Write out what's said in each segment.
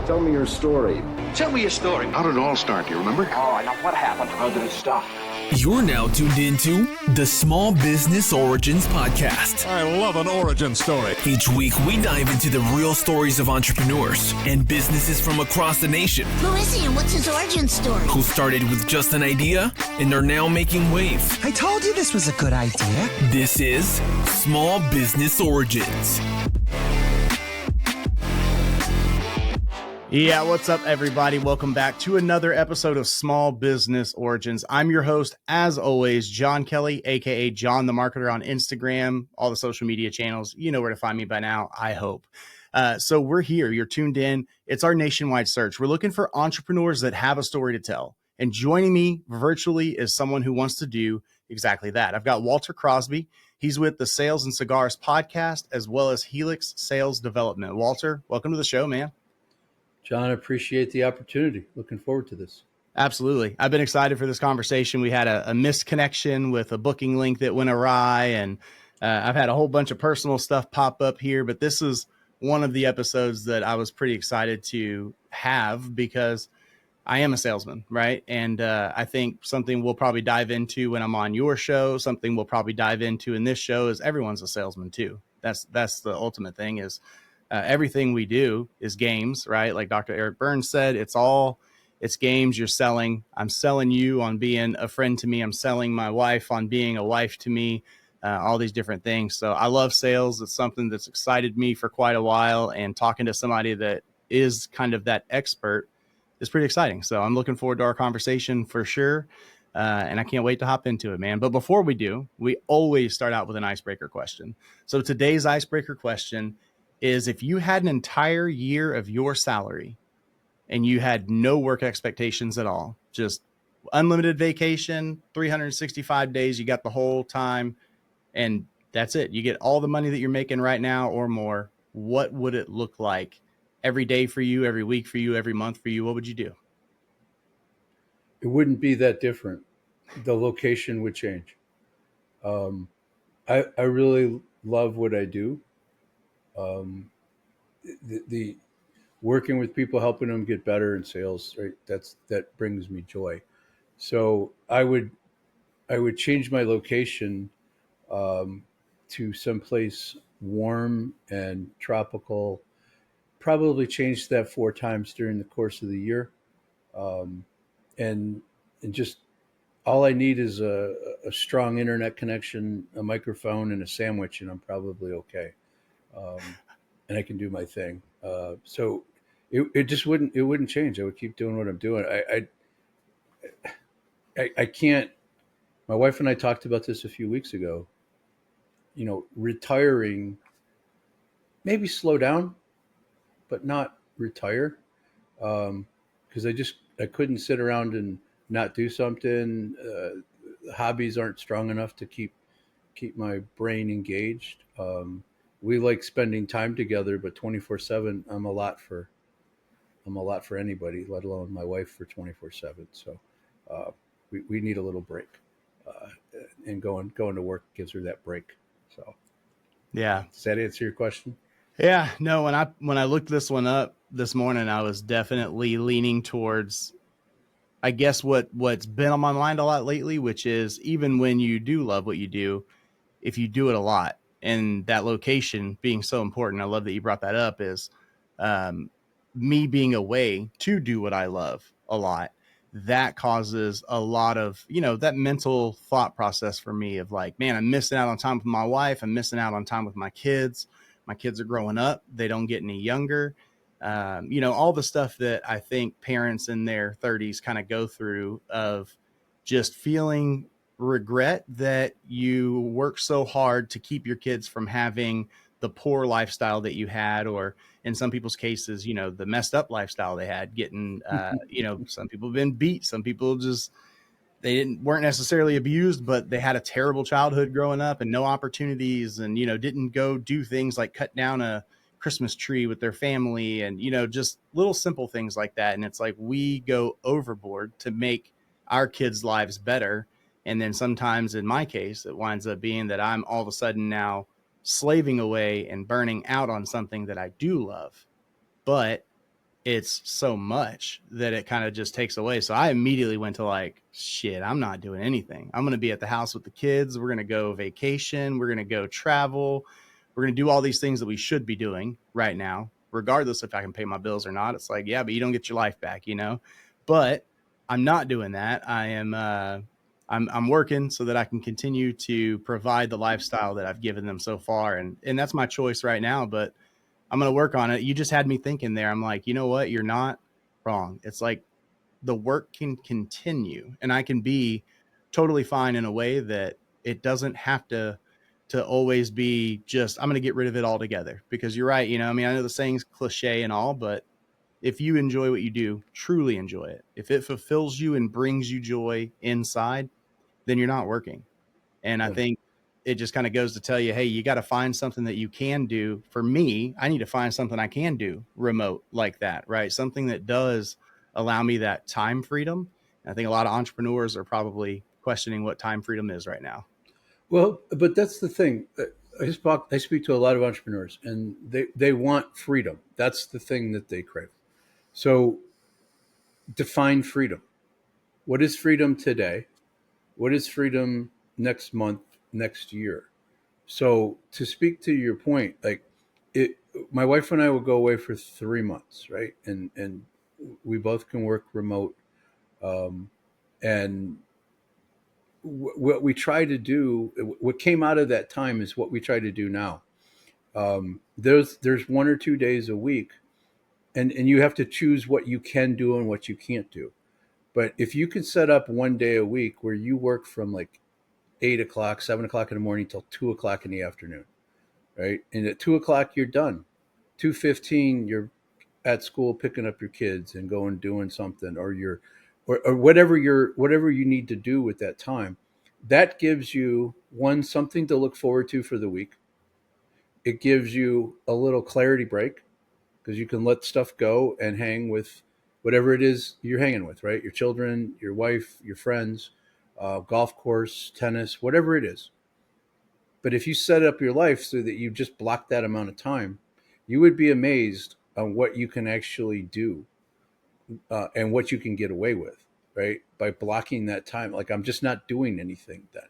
Tell me your story. Tell me your story. How did it all start? Do you remember? Oh, now what happened? How did it start? You're now tuned into the Small Business Origins Podcast. I love an origin story. Each week, we dive into the real stories of entrepreneurs and businesses from across the nation. Who is he and what's his origin story? Who started with just an idea and are now making waves. I told you this was a good idea. This is Small Business Origins. Yeah, what's up, everybody? Welcome back to another episode of Small Business Origins. I'm your host, as always, John Kelley, aka John the Marketer on Instagram, all the social media channels. You know where to find me by now, I hope. So we're here. You're tuned in. It's our nationwide search. We're looking for entrepreneurs that have a story to tell. And joining me virtually is someone who wants to do exactly that. I've got Walter Crosby. He's with the Sales and Cigars podcast, as well as Helix Sales Development. Walter, welcome to the show, man. John, I appreciate the opportunity. Looking forward to this. Absolutely. I've been excited for this conversation. We had a misconnection with a booking link that went awry, and I've had a whole bunch of personal stuff pop up here, but this is one of the episodes that I was pretty excited to have because I am a salesman, right? And I think something we'll probably dive into when I'm on your show, something we'll probably dive into in this show is everyone's a salesman too. That's the ultimate thing is everything we do is games, right? Like Dr. Eric Burns said, it's games. You're selling. I'm selling you on being a friend to me. I'm selling my wife on being a wife to me, all these different things. So I love sales. It's something that's excited me for quite a while, and talking to somebody that is kind of that expert is pretty exciting. So I'm looking forward to our conversation for sure. And I can't wait to hop into it, man. But before we do, we always start out with an icebreaker question. So today's icebreaker question is, if you had an entire year of your salary and you had no work expectations at all, just unlimited vacation, 365 days, you got the whole time, and that's it. You get all the money that you're making right now or more. What would it look like every day for you, every week for you, every month for you? What would you do? It wouldn't be that different. The location would change. I really love what I do. The working with people, helping them get better in sales, right? That brings me joy. So I would change my location to someplace warm and tropical. Probably change that 4 times during the course of the year, and just all I need is a strong internet connection, a microphone, and a sandwich, and I'm probably okay. And I can do my thing. So it just wouldn't change. I would keep doing what I'm doing. I can't, my wife and I talked about this a few weeks ago, retiring, maybe slow down, but not retire. Cause I couldn't sit around and not do something. Hobbies aren't strong enough to keep my brain engaged. We like spending time together, but 24/7, I'm a lot for anybody, let alone my wife for 24/7. So we need a little break, and going to work gives her that break. So Yeah. Does that answer your question? Yeah, no, when I looked this one up this morning, I was definitely leaning towards, I guess, what's been on my mind a lot lately, which is even when you do love what you do, if you do it a lot, and that location being so important, I love that you brought that up, is me being away to do what I love a lot. That causes a lot of, that mental thought process for me of like, man, I'm missing out on time with my wife. I'm missing out on time with my kids. My kids are growing up. They don't get any younger. All the stuff that I think parents in their 30s kind of go through of just feeling regret that you work so hard to keep your kids from having the poor lifestyle that you had, or in some people's cases, the messed up lifestyle they had, getting, some people have been beat. Some people weren't necessarily abused, but they had a terrible childhood growing up and no opportunities, and, didn't go do things like cut down a Christmas tree with their family, and, just little simple things like that. And it's like, we go overboard to make our kids' lives better. And then sometimes in my case, it winds up being that I'm all of a sudden now slaving away and burning out on something that I do love. But it's so much that it kind of just takes away. So I immediately went to like, shit, I'm not doing anything. I'm going to be at the house with the kids. We're going to go vacation. We're going to go travel. We're going to do all these things that we should be doing right now, regardless if I can pay my bills or not. It's like, yeah, but you don't get your life back, you know? But I'm not doing that. I'm working so that I can continue to provide the lifestyle that I've given them so far. And that's my choice right now, but I'm going to work on it. You just had me thinking there. I'm like, you know what? You're not wrong. It's like the work can continue and I can be totally fine in a way that it doesn't have to always be just, I'm going to get rid of it altogether, because you're right. You know, I mean, I know the saying's cliche and all, but if you enjoy what you do, truly enjoy it. If it fulfills you and brings you joy inside, then you're not working. And I Yeah. think it just kind of goes to tell you, hey, you got to find something that you can do. For me, I need to find something I can do remote like that, right? Something that does allow me that time freedom. And I think a lot of entrepreneurs are probably questioning what time freedom is right now. Well, but that's the thing. I speak to a lot of entrepreneurs, and they want freedom. That's the thing that they crave. So define freedom. What is freedom today? What is freedom next month, next year? So to speak to your point, like it, my wife and I will go away for 3 months, right? And we both can work remote. Um, and what we try to do, what came out of that time, is what we try to do now. There's 1 or 2 days a week, and you have to choose what you can do and what you can't do. But if you can set up one day a week where you work from like 8 o'clock, 7 o'clock in the morning till 2 o'clock in the afternoon, right? And at 2 o'clock you're done. 2:15 you're at school picking up your kids and going doing something, or you're or whatever you need to do with that time. That gives you one something to look forward to for the week. It gives you a little clarity break because you can let stuff go and hang with whatever it is you're hanging with, right? Your children, your wife, your friends, golf course, tennis, whatever it is. But if you set up your life so that you just block that amount of time, you would be amazed on what you can actually do, and what you can get away with, right? By blocking that time. Like, I'm just not doing anything then.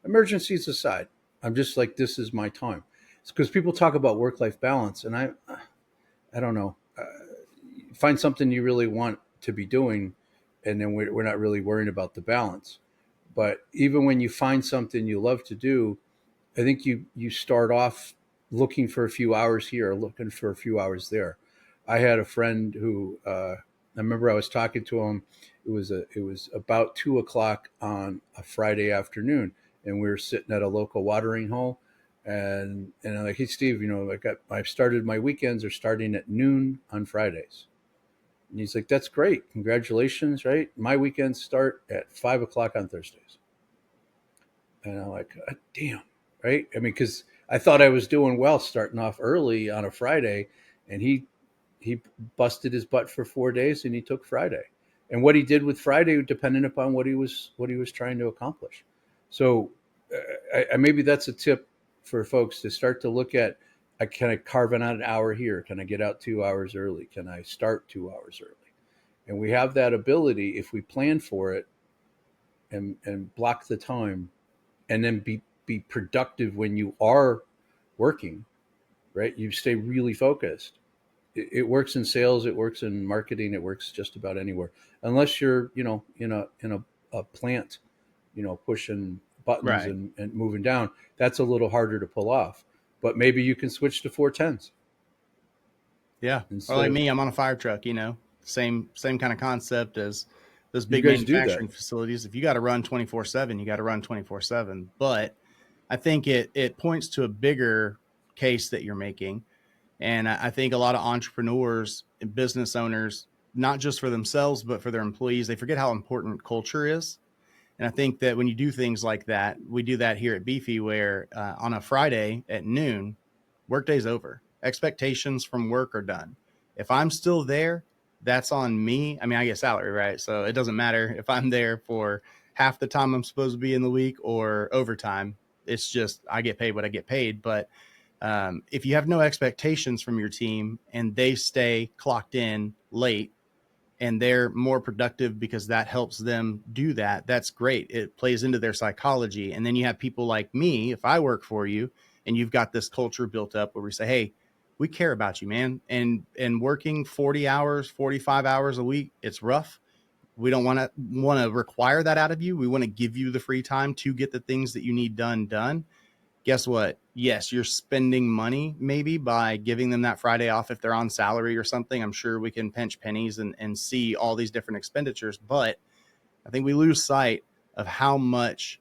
Emergencies aside, I'm just like, this is my time. It's because people talk about work-life balance, and I don't know. Find something you really want to be doing, and then we're not really worrying about the balance. But even when you find something you love to do, I think you start off looking for a few hours here, looking for a few hours there. I had a friend who I remember I was talking to him. It was about 2 o'clock on a Friday afternoon, and we were sitting at a local watering hole, and I'm like, hey Steve, I've started, my weekends are starting at noon on Fridays. And he's like, that's great, congratulations, right? My weekends start at 5 o'clock on Thursdays. And I'm like, damn, right? I mean, because I thought I was doing well starting off early on a Friday, and he busted his butt for 4 days, and he took Friday. And what he did with Friday depended upon what he was trying to accomplish. So maybe that's a tip for folks to start to look at. Can I carve out an hour here? Can I get out 2 hours early? Can I start 2 hours early? And we have that ability if we plan for it and block the time, and then be productive when you are working, right? You stay really focused. It works in sales, it works in marketing, it works just about anywhere, unless you're in a plant, pushing buttons Right. and moving down. That's a little harder to pull off, but maybe you can switch to 410s Yeah. Or instead like of. me, I'm on a fire truck, same kind of concept as those You big guys do that. manufacturing facilities. If you got to run 24/7, you got to run 24/7. But I think it points to a bigger case that you're making. And I think a lot of entrepreneurs and business owners, not just for themselves, but for their employees, they forget how important culture is. And I think that when you do things like that, we do that here at Beefy, where on a Friday at noon, workday's over. Expectations from work are done. If I'm still there, that's on me. I mean, I get salary, right? So it doesn't matter if I'm there for half the time I'm supposed to be in the week or overtime. It's just I get paid what I get paid. But If you have no expectations from your team and they stay clocked in late and they're more productive because that helps them do that, that's great. It plays into their psychology. And then you have people like me, if I work for you and you've got this culture built up where we say, hey, we care about you, man. And working 40 hours, 45 hours a week, it's rough. We don't want to require that out of you. We want to give you the free time to get the things that you need done. Guess what? Yes, you're spending money maybe by giving them that Friday off if they're on salary or something. I'm sure we can pinch pennies and see all these different expenditures, but I think we lose sight of how much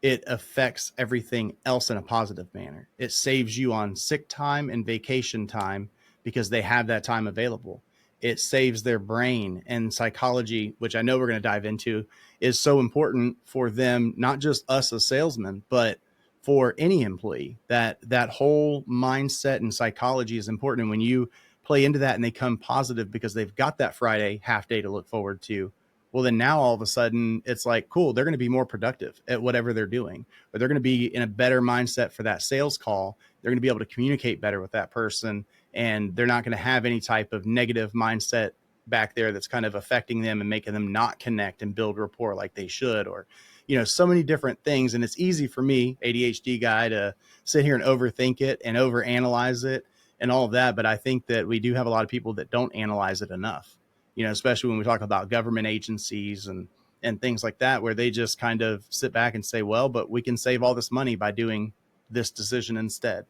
it affects everything else in a positive manner. It saves you on sick time and vacation time because they have that time available. It saves their brain, and psychology, which I know we're going to dive into, is so important for them, not just us as salesmen, but for any employee. That whole mindset and psychology is important. And when you play into that and they come positive because they've got that Friday half day to look forward to, well, then now all of a sudden it's like, cool, they're going to be more productive at whatever they're doing, or they're going to be in a better mindset for that sales call. They're going to be able to communicate better with that person, and they're not going to have any type of negative mindset back there that's kind of affecting them and making them not connect and build rapport like they should, or, so many different things. And it's easy for me, ADHD guy, to sit here and overthink it and overanalyze it and all of that. But I think that we do have a lot of people that don't analyze it enough, especially when we talk about government agencies and things like that, where they just kind of sit back and say, well, but we can save all this money by doing this decision instead.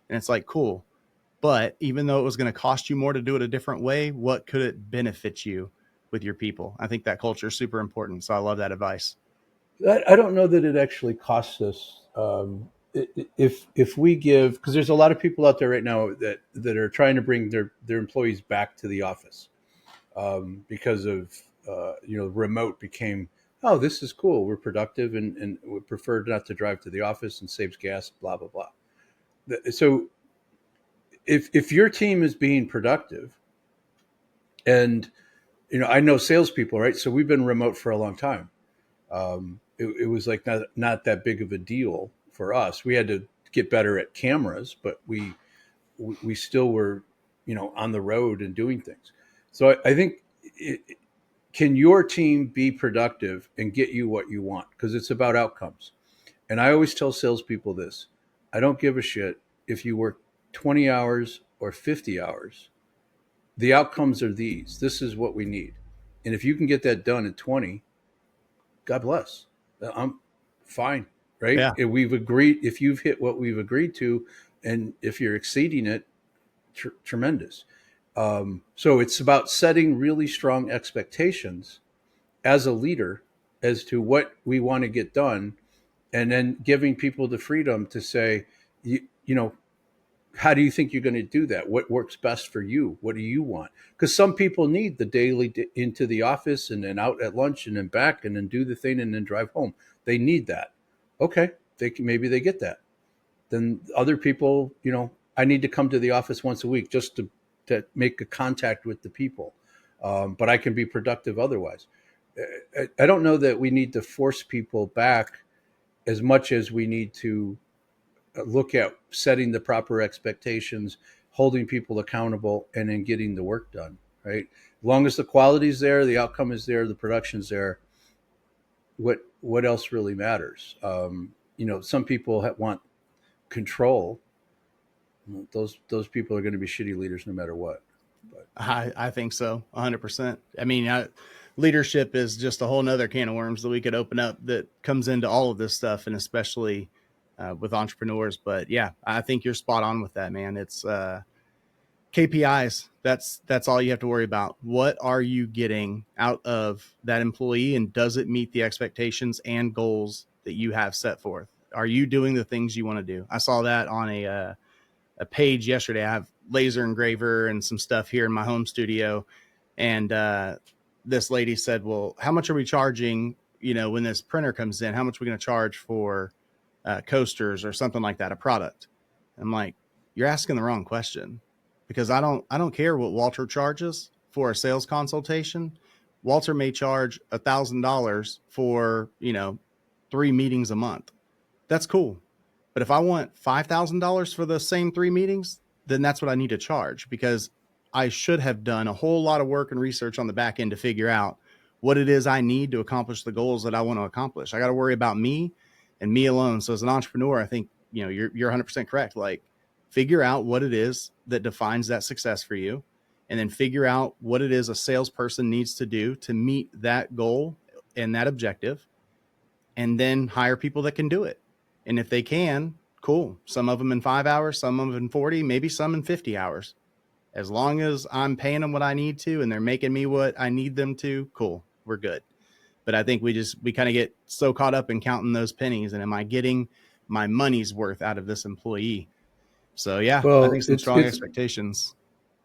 And it's like, cool. But even though it was going to cost you more to do it a different way, what could it benefit you with your people? I think that culture is super important. So I love that advice. I don't know that it actually costs us. If we give, because there's a lot of people out there right now that are trying to bring their employees back to the office because of remote became, oh, this is cool, we're productive and we prefer not to drive to the office and saves gas, blah blah blah. So if your team is being productive, and I know salespeople, right? So we've been remote for a long time. It was like not that big of a deal for us. We had to get better at cameras, but we still were, on the road and doing things. So I think, can your team be productive and get you what you want? Because it's about outcomes. And I always tell salespeople this: I don't give a shit if you work 20 hours or 50 hours. The outcomes are these. This is what we need. And if you can get that done in 20, God bless. I'm fine, right? Yeah. If we've agreed, if you've hit what we've agreed to, and if you're exceeding it, tremendous. So it's about setting really strong expectations as a leader as to what we want to get done, and then giving people the freedom to say, how do you think you're going to do that? What works best for you? What do you want? Because some people need the daily into the office and then out at lunch and then back and then do the thing and then drive home. They need that. Okay, maybe they get that. Then other people, I need to come to the office once a week just to make a contact with the people, but I can be productive otherwise. I don't know that we need to force people back as much as we need to look at setting the proper expectations, holding people accountable, and then getting the work done, right? As long as the quality is there, the outcome is there, the production's there, what else really matters? Some people want control. Those people are going to be shitty leaders no matter what. But I think so, 100%. I mean, leadership is just a whole nother can of worms that we could open up that comes into all of this stuff, and especially with entrepreneurs. But yeah, I think you're spot on with that, man. It's KPIs. That's all you have to worry about. What are you getting out of that employee, and does it meet the expectations and goals that you have set forth? Are you doing the things you want to do? I saw that on a page yesterday. I have laser engraver and some stuff here in my home studio. And this lady said, well, how much are we charging, when this printer comes in, how much are we going to charge for coasters or something like that, a product? I'm like, you're asking the wrong question, because I don't care what Walter charges for a sales consultation. Walter may charge $1,000 for, 3 meetings a month. That's cool. But if I want $5,000 for the same 3 meetings, then that's what I need to charge, because I should have done a whole lot of work and research on the back end to figure out what it is I need to accomplish the goals that I want to accomplish. I got to worry about me and me alone. So as an entrepreneur, I think, you're 100% correct. Like, figure out what it is that defines that success for you, and then figure out what it is a salesperson needs to do to meet that goal and that objective, and then hire people that can do it. And if they can, cool. Some of them in 5 hours, some of them in 40, maybe some in 50 hours. As long as I'm paying them what I need to and they're making me what I need them to, cool, we're good. But I think we kind of get so caught up in counting those pennies, and am I getting my money's worth out of this employee? So yeah, I Well, think some strong expectations.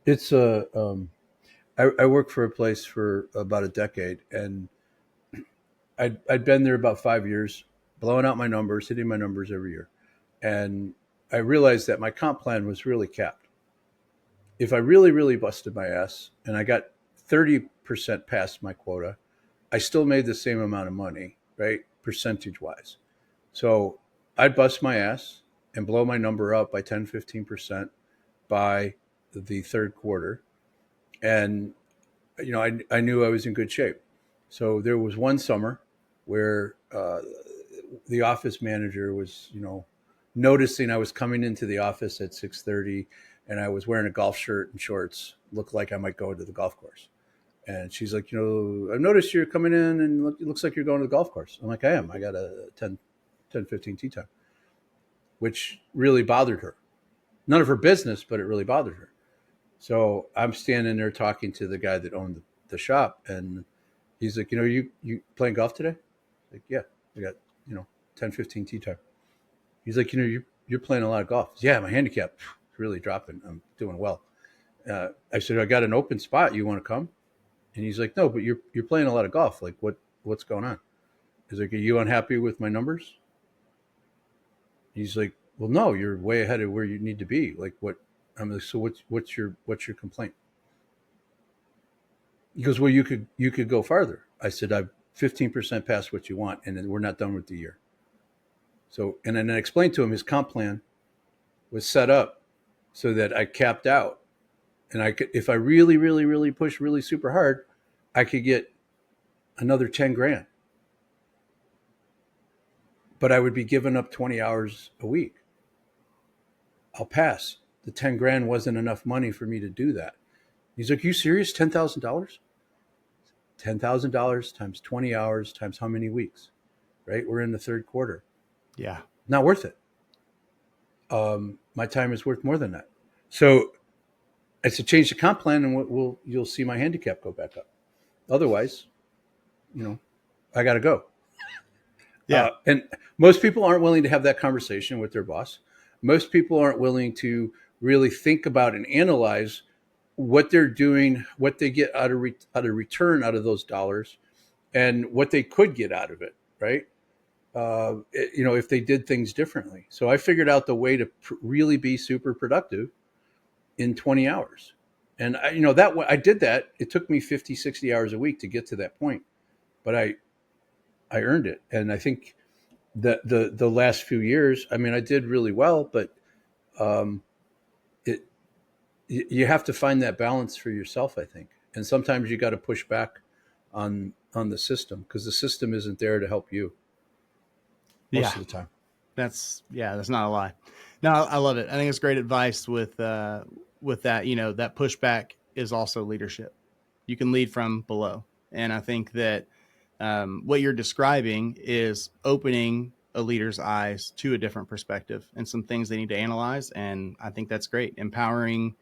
It's I worked for a place for about a decade, and I'd been there about 5 years, blowing out my numbers, hitting my numbers every year. And I realized that my comp plan was really capped. If I really, really busted my ass and I got 30% past my quota, I still made the same amount of money, right? Percentage wise. So I'd bust my ass and blow my number up by 10, 15% by the third quarter. And, I knew I was in good shape. So there was one summer where the office manager was, noticing I was coming into the office at 6:30 and I was wearing a golf shirt and shorts, looked like I might go to the golf course. And she's like, I've noticed you're coming in and it looks like you're going to the golf course. I'm like, I am. I got a 10:15 tee time, which really bothered her. None of her business, but it really bothered her. So I'm standing there talking to the guy that owned the shop, and he's like, you playing golf today? Like, yeah, I got, 10:15 tee time. He's like, you're playing a lot of golf. Yeah, my handicap is really dropping. I'm doing well. I said, I got an open spot. You want to come? And he's like, no, but you're playing a lot of golf. Like, what's going on? He's like, are you unhappy with my numbers? He's like, well, no, you're way ahead of where you need to be. Like, what? I'm like, so what's your complaint? He goes, well, you could go farther. I said, I'm 15% past what you want, and then we're not done with the year. So, and then I explained to him his comp plan was set up so that I capped out, and I could, if I really, really, really push really super hard, I could get another 10 grand. But I would be giving up 20 hours a week. I'll pass. The 10 grand wasn't enough money for me to do that. He's like, you serious? $10,000? $10,000 times 20 hours times how many weeks, right? We're in the third quarter. Yeah. Not worth it. My time is worth more than that. So I said, change the comp plan and you'll see my handicap go back up. Otherwise, I got to go. Yeah. And most people aren't willing to have that conversation with their boss. Most people aren't willing to really think about and analyze what they're doing, what they get out of return out of those dollars, and what they could get out of it, right? If they did things differently. So I figured out the way to really be super productive in 20 hours. And I did that. It took me 50, 60 hours a week to get to that point, but I earned it. And I think that the last few years, I mean, I did really well, but you have to find that balance for yourself, I think. And sometimes you got to push back on the system, because the system isn't there to help you most of the time. That's not a lie. No, I love it. I think it's great advice with that, that pushback is also leadership. You can lead from below. And I think that what you're describing is opening a leader's eyes to a different perspective and some things they need to analyze. And I think that's great. Empowering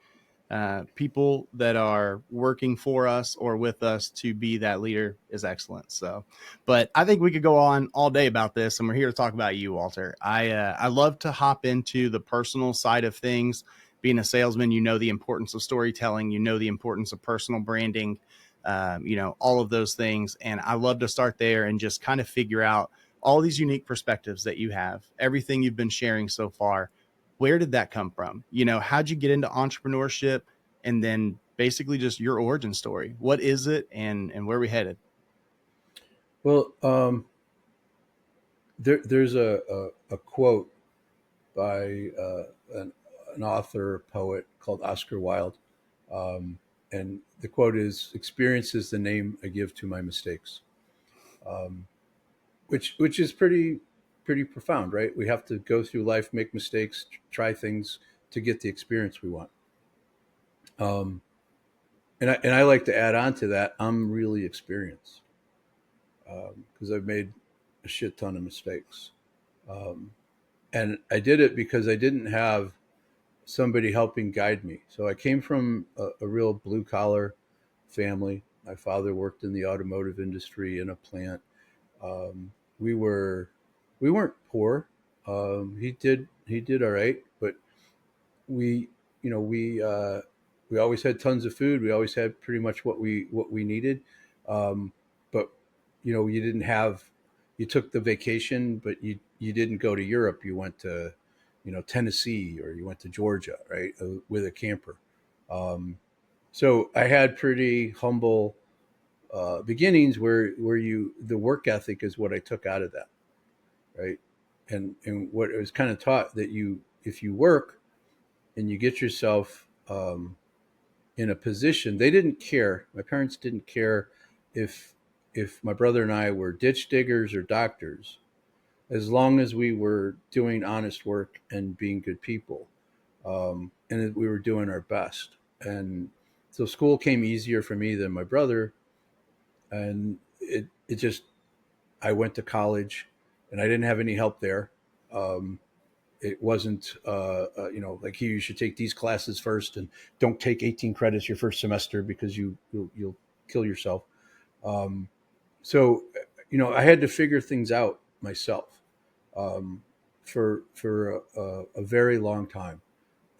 people that are working for us or with us to be that leader is excellent. So, but I think we could go on all day about this, and we're here to talk about you, Walter. I love to hop into the personal side of things. Being a salesman, the importance of storytelling, the importance of personal branding, all of those things. And I love to start there and just kind of figure out all these unique perspectives that you have, everything you've been sharing so far. Where did that come from? How'd you get into entrepreneurship, and then basically just your origin story? What is it, and where are we headed? Well, there's a quote by an author, poet called Oscar Wilde. And the quote is, "Experience is the name I give to my mistakes," which is pretty profound, right? We have to go through life, make mistakes, try things to get the experience we want. Um, and I like to add on to that. I'm really experienced because I've made a shit ton of mistakes, um, and I did it because I didn't have somebody helping guide me. So I came from a real blue collar family. My father worked in the automotive industry in a plant. Um, we weren't poor. He did all right, but we we always had tons of food. We always had pretty much what we needed. But you didn't have, you took the vacation, but you didn't go to Europe. You went to Tennessee, or you went to Georgia, right, with a camper. Um, so I had pretty humble beginnings where the work ethic is what I took out of that, right? And what it was kind of taught, that if you work and you get yourself in a position, they didn't care. My parents didn't care if my brother and I were ditch diggers or doctors, as long as we were doing honest work and being good people, and that we were doing our best. And so school came easier for me than my brother, and it just, I went to college, and I didn't have any help there. Um, it wasn't like, here, you should take these classes first, and don't take 18 credits your first semester, because you'll kill yourself. Um, so I had to figure things out myself, um, for a very long time,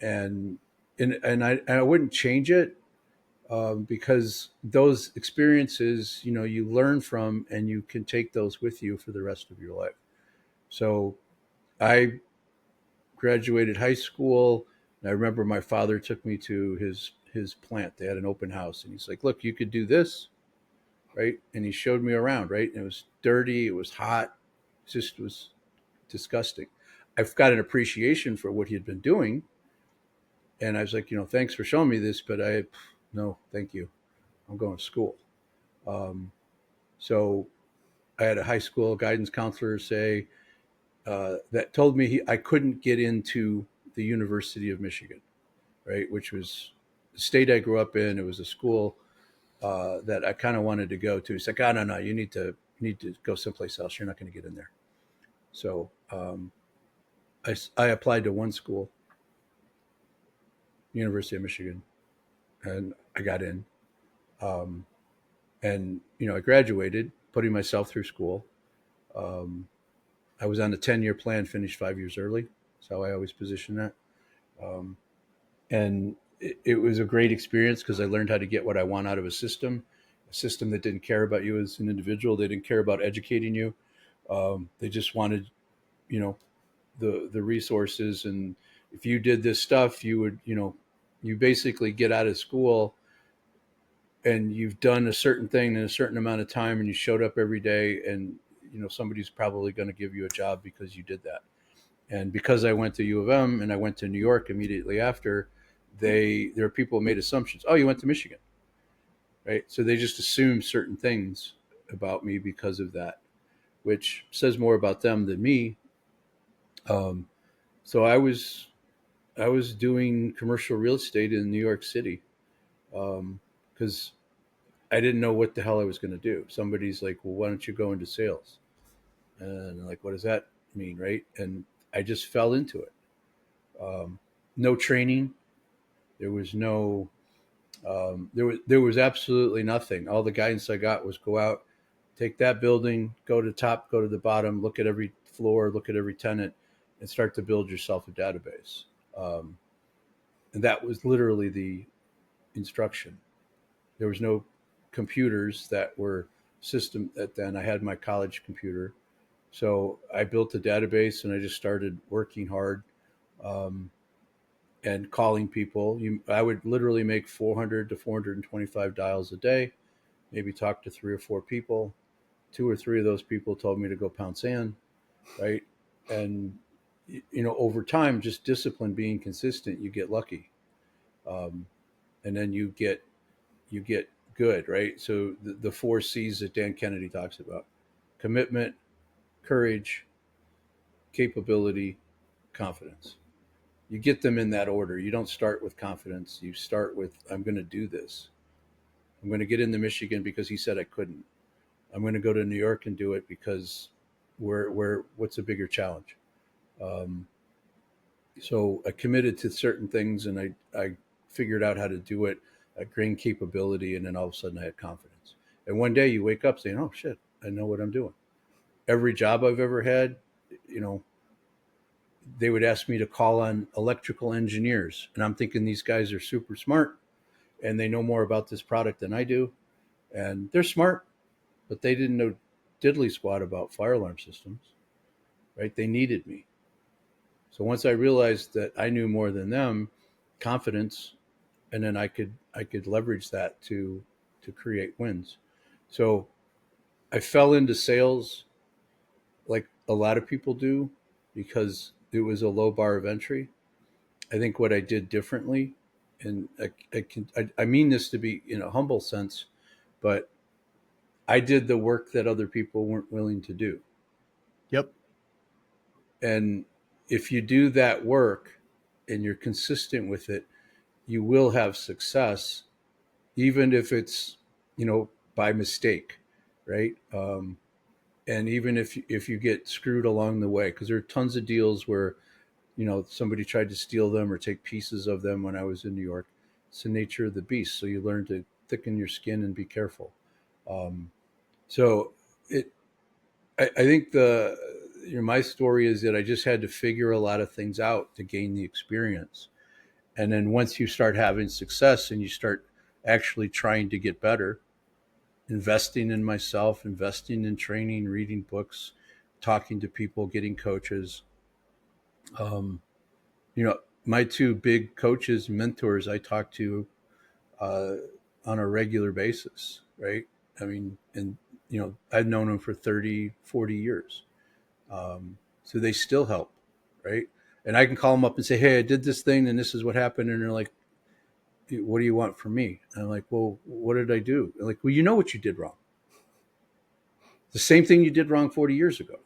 and I wouldn't change it, because those experiences, you learn from, and you can take those with you for the rest of your life. So I graduated high school, and I remember my father took me to his plant. They had an open house, and he's like, "Look, you could do this, right?" And he showed me around, right? And it was dirty, it was hot, it just was disgusting. I've got an appreciation for what he had been doing, and I was like, "Thanks for showing me this, but no, thank you. I'm going to school." Um, so I had a high school guidance counselor say, that told me I couldn't get into the University of Michigan, right, which was the state I grew up in. It was a school that I kind of wanted to go to. He's like, "Oh, no, you need to go someplace else. You're not going to get in there." So I applied to one school, University of Michigan, and I got in. Um, and I graduated, putting myself through school. Um, I was on a 10-year plan, finished 5 years early. That's how I always position that. Um, and it was a great experience, because I learned how to get what I want out of a system that didn't care about you as an individual. They didn't care about educating you. They just wanted, you know, the resources. And if you did this stuff, you would, you basically get out of school and you've done a certain thing in a certain amount of time, and you showed up every day, and somebody's probably going to give you a job because you did that. And because I went to U of M and I went to New York immediately after, there are people who made assumptions. "Oh, you went to Michigan," right? So they just assume certain things about me because of that, which says more about them than me. Um, so I was doing commercial real estate in New York City, because I didn't know what the hell I was going to do. Somebody's like, "Well, why don't you go into sales?" And I'm like, "What does that mean?" Right? And I just fell into it. No training. There was no. There was absolutely nothing. All the guidance I got was, go out, take that building, go to the top, go to the bottom, look at every floor, look at every tenant, and start to build yourself a database. Um, and that was literally the instruction. There was no computers that were system at then. I had my college computer, so I built a database, and I just started working hard, um, and calling people. I would literally make 400 to 425 dials a day, maybe talk to 3 or 4 people. 2 or 3 of those people told me to go pound sand, right? And over time, just discipline, being consistent, you get lucky. And then you get good, right? So the 4 C's that Dan Kennedy talks about: commitment, courage, capability, confidence. You get them in that order. You don't start with confidence. You start with, I'm going to do this. I'm going to get into Michigan because he said I couldn't. I'm going to go to New York and do it because what's a bigger challenge? So I committed to certain things, and I figured out how to do it. I gained capability, and then all of a sudden I had confidence. And one day you wake up saying, oh shit, I know what I'm doing. Every job I've ever had, they would ask me to call on electrical engineers. And I'm thinking these guys are super smart and they know more about this product than I do. And they're smart, but they didn't know diddly squat about fire alarm systems, right? They needed me. So once I realized that I knew more than them, confidence, and then I could leverage that to create wins. So I fell into sales like a lot of people do because it was a low bar of entry. I think what I did differently, and I mean this to be in a humble sense, but I did the work that other people weren't willing to do. Yep. And if you do that work and you're consistent with it, you will have success, even if it's, by mistake, right? And even if you get screwed along the way, because there are tons of deals where, somebody tried to steal them or take pieces of them when I was in New York. It's the nature of the beast. So you learn to thicken your skin and be careful. So I think my story is that I just had to figure a lot of things out to gain the experience. And then once you start having success and you start actually trying to get better, investing in myself, investing in training, reading books, talking to people, getting coaches. My 2 big coaches, mentors I talk to on a regular basis, right? I mean, and, I've known them for 30, 40 years. So they still help, right? And I can call them up and say, hey, I did this thing and this is what happened. And they're like, what do you want from me? And I'm like, well, what did I do? They're like, well, you know what you did wrong. The same thing you did wrong 40 years ago.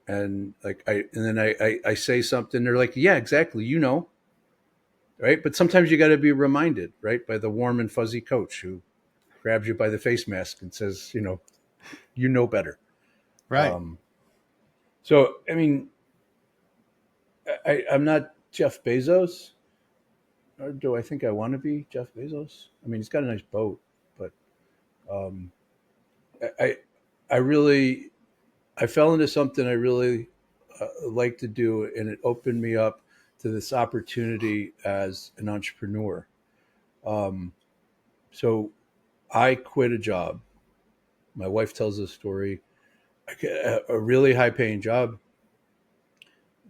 And then I say something, they're like, yeah, exactly. Right. But sometimes you got to be reminded, right, by the warm and fuzzy coach who grabs you by the face mask and says, you know better. Right. So, I mean, I'm not Jeff Bezos, or do I think I want to be Jeff Bezos? I mean, he's got a nice boat, but I really, I fell into something I really like to do, and it opened me up to this opportunity as an entrepreneur. So I quit a job. My wife tells this story. I get a really high paying job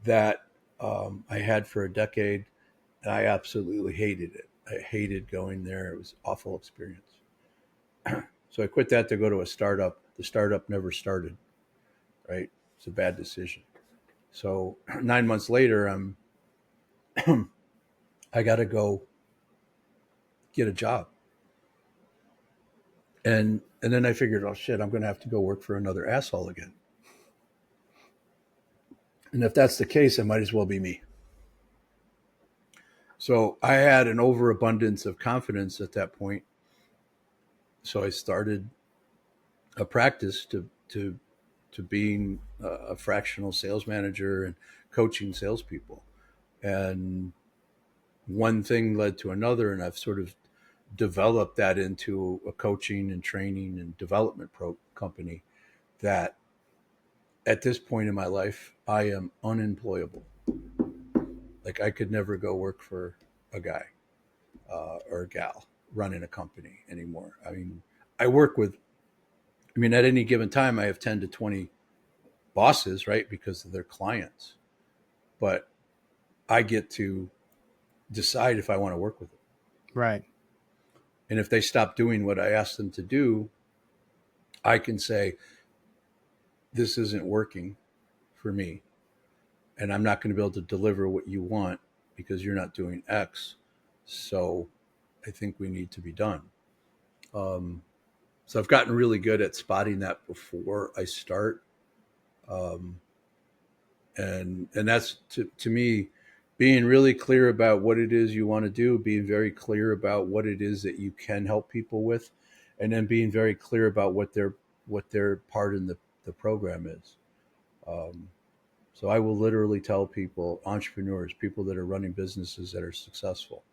that I had for a decade, and I absolutely hated it. I hated going there. It was an awful experience. So I quit that to go to a startup. The startup never started, right? It's a bad decision. So 9 months later, I got to go get a job. And then I figured, oh shit, I'm going to have to go work for another asshole again. And if that's the case, it might as well be me. So I had an overabundance of confidence at that point. So I started a practice to being a fractional sales manager and coaching salespeople. And one thing led to another, and I've sort of developed that into a coaching and training and development company that at this point in my life, I am unemployable. Like I could never go work for a guy or a gal running a company anymore. I mean, at any given time, I have 10 to 20 bosses, right? Because of their clients, but I get to decide if I want to work with them. Right. And if they stop doing what I asked them to do, I can say, this isn't working for me. and I'm not going to be able to deliver what you want because you're not doing X. So I think we need to be done. So I've gotten really good at spotting that before I start. And that's to me, being really clear about what it is you want to do, being very clear about what it is that you can help people with, and then being very clear about what their part in the program is. So I will literally tell people, entrepreneurs, people that are running businesses that are successful,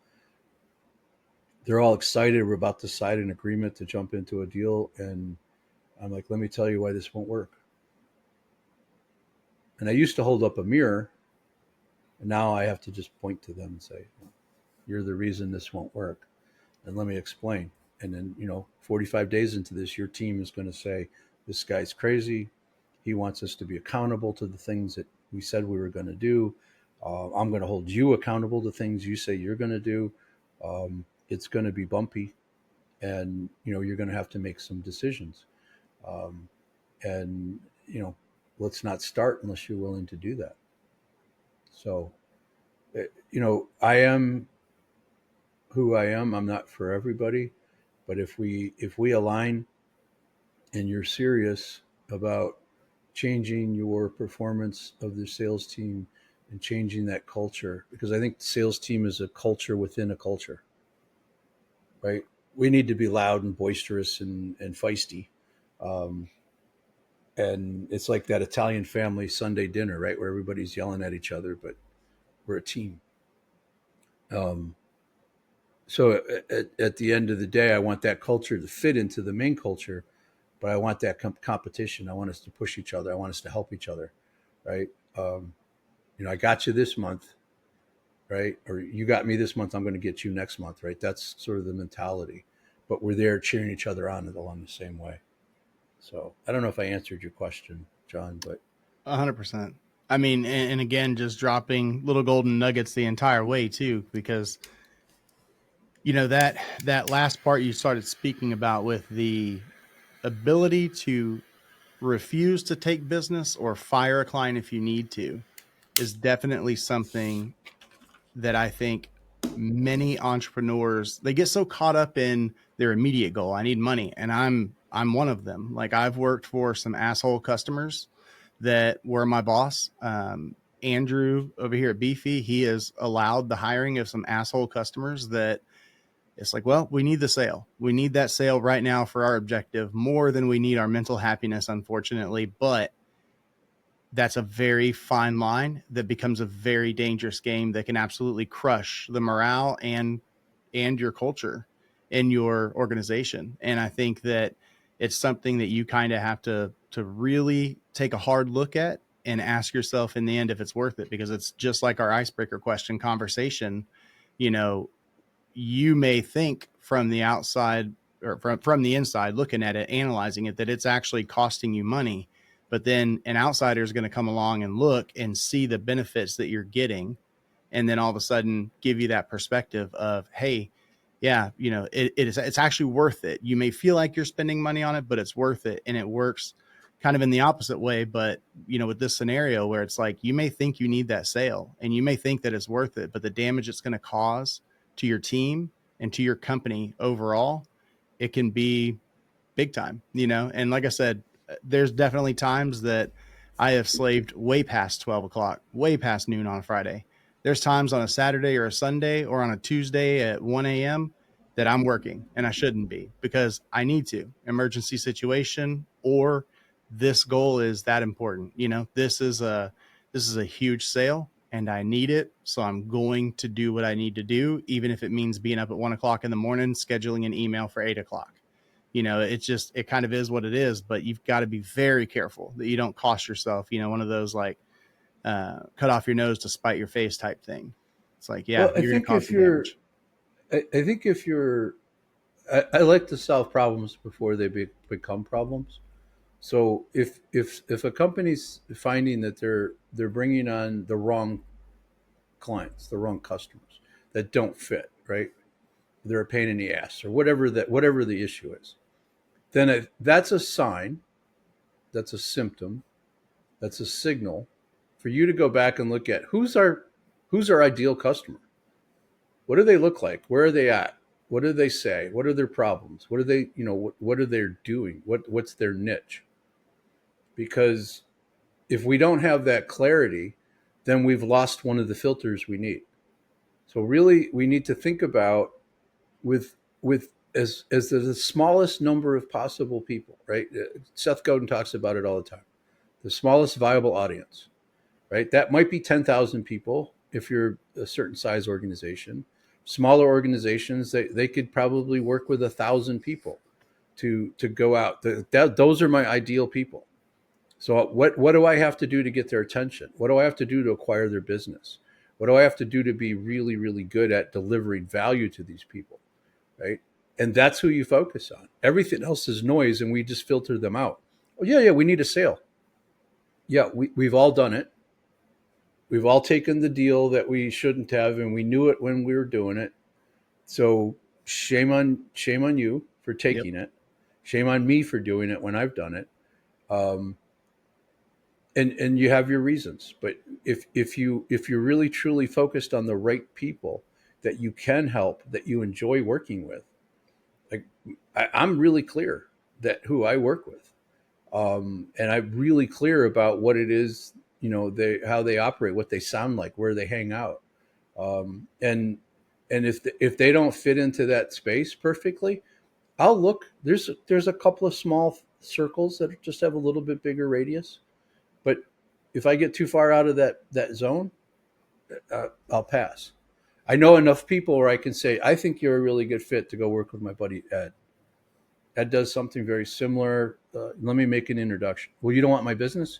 they're all excited. We're about to sign an agreement to jump into a deal. And I'm like, let me tell you why this won't work. And I used to hold up a mirror. And now I have to just point to them and say, you're the reason this won't work. And let me explain. And then, 45 days into this, your team is going to say, this guy's crazy. He wants us to be accountable to the things that we said we were going to do. I'm going to hold you accountable to things you say you're going to do. It's going to be bumpy, and you're going to have to make some decisions. And let's not start unless you're willing to do that. So, I am who I am. I'm not for everybody, but if we align, and you're serious about changing your performance of the sales team and changing that culture, because I think the sales team is a culture within a culture, right? We need to be loud and boisterous and feisty. And it's like that Italian family Sunday dinner, right? Where everybody's yelling at each other, but we're a team. So at the end of the day, I want that culture to fit into the main culture, but I want that competition. I want us to push each other. I want us to help each other, right? I got you this month, right? Or you got me this month, I'm going to get you next month, right? That's sort of the mentality. But we're there cheering each other on along the same way. So I don't know if I answered your question, John, but 100%. I mean, and again, just dropping little golden nuggets the entire way too, because that last part you started speaking about with the ability to refuse to take business or fire a client if you need to is definitely something that I think many entrepreneurs, they get so caught up in their immediate goal. I need money. And I'm one of them. Like, I've worked for some asshole customers that were my boss. Andrew over here at Beefy, he has allowed the hiring of some asshole customers that it's like, well, we need the sale. We need that sale right now for our objective more than we need our mental happiness, unfortunately. But that's a very fine line that becomes a very dangerous game that can absolutely crush the morale and your culture in your organization. And I think that it's something that you kind of have to really take a hard look at and ask yourself in the end if it's worth it, because it's just like our icebreaker question conversation. You may think from the outside or from the inside looking at it, analyzing it, that it's actually costing you money. But then an outsider is going to come along and look and see the benefits that you're getting. And then all of a sudden give you that perspective of, hey, yeah, it's actually worth it. You may feel like you're spending money on it, but it's worth it. And it works kind of in the opposite way. But, with this scenario where it's like, you may think you need that sale and you may think that it's worth it, but the damage it's going to cause to your team and to your company overall, it can be big time, and like I said, there's definitely times that I have slaved way past 12 o'clock, way past noon on a Friday. There's times on a Saturday or a Sunday or on a Tuesday at 1 a.m. that I'm working and I shouldn't be, because I need to. Emergency situation, or this goal is that important. This is a huge sale and I need it. So I'm going to do what I need to do, even if it means being up at 1 o'clock in the morning, scheduling an email for 8 o'clock. It kind of is what it is, but you've got to be very careful that you don't cost yourself, one of those like cut off your nose to spite your face type thing. It's like, yeah, well, you're going to cause some damage. I think if you're, I like to solve problems before they become problems. So if a company's finding that they're bringing on the wrong clients, the wrong customers that don't fit, right? They're a pain in the ass or whatever the issue is, then that's a sign, that's a symptom, that's a signal for you to go back and look at who's our ideal customer. What do they look like? Where are they at? What do they say? What are their problems? What are they, what are they doing? What's their niche? Because if we don't have that clarity, then we've lost one of the filters we need. So really, we need to think about with as the smallest number of possible people, right? Seth Godin talks about it all the time. The smallest viable audience, right? That might be 10,000 people if you're a certain size organization. Smaller organizations, they could probably work with 1,000 people to go out. Those are my ideal people. So what do I have to do to get their attention? What do I have to do to acquire their business? What do I have to do to be really, really good at delivering value to these people, right? And that's who you focus on. Everything else is noise, and we just filter them out. Oh, yeah, we need a sale. Yeah, we've all done it. We've all taken the deal that we shouldn't have, and we knew it when we were doing it. So shame on you for taking it. Shame on me for doing it when I've done it. And you have your reasons. But if you're really truly focused on the right people that you can help, that you enjoy working with, like I'm really clear that who I work with, and I'm really clear about what it is, how they operate, what they sound like, where they hang out, and if they don't fit into that space perfectly, I'll look. There's a couple of small circles that just have a little bit bigger radius, but if I get too far out of that zone, I'll pass. I know enough people where I can say, I think you're a really good fit to go work with my buddy Ed. Ed does something very similar. Let me make an introduction. Well, you don't want my business?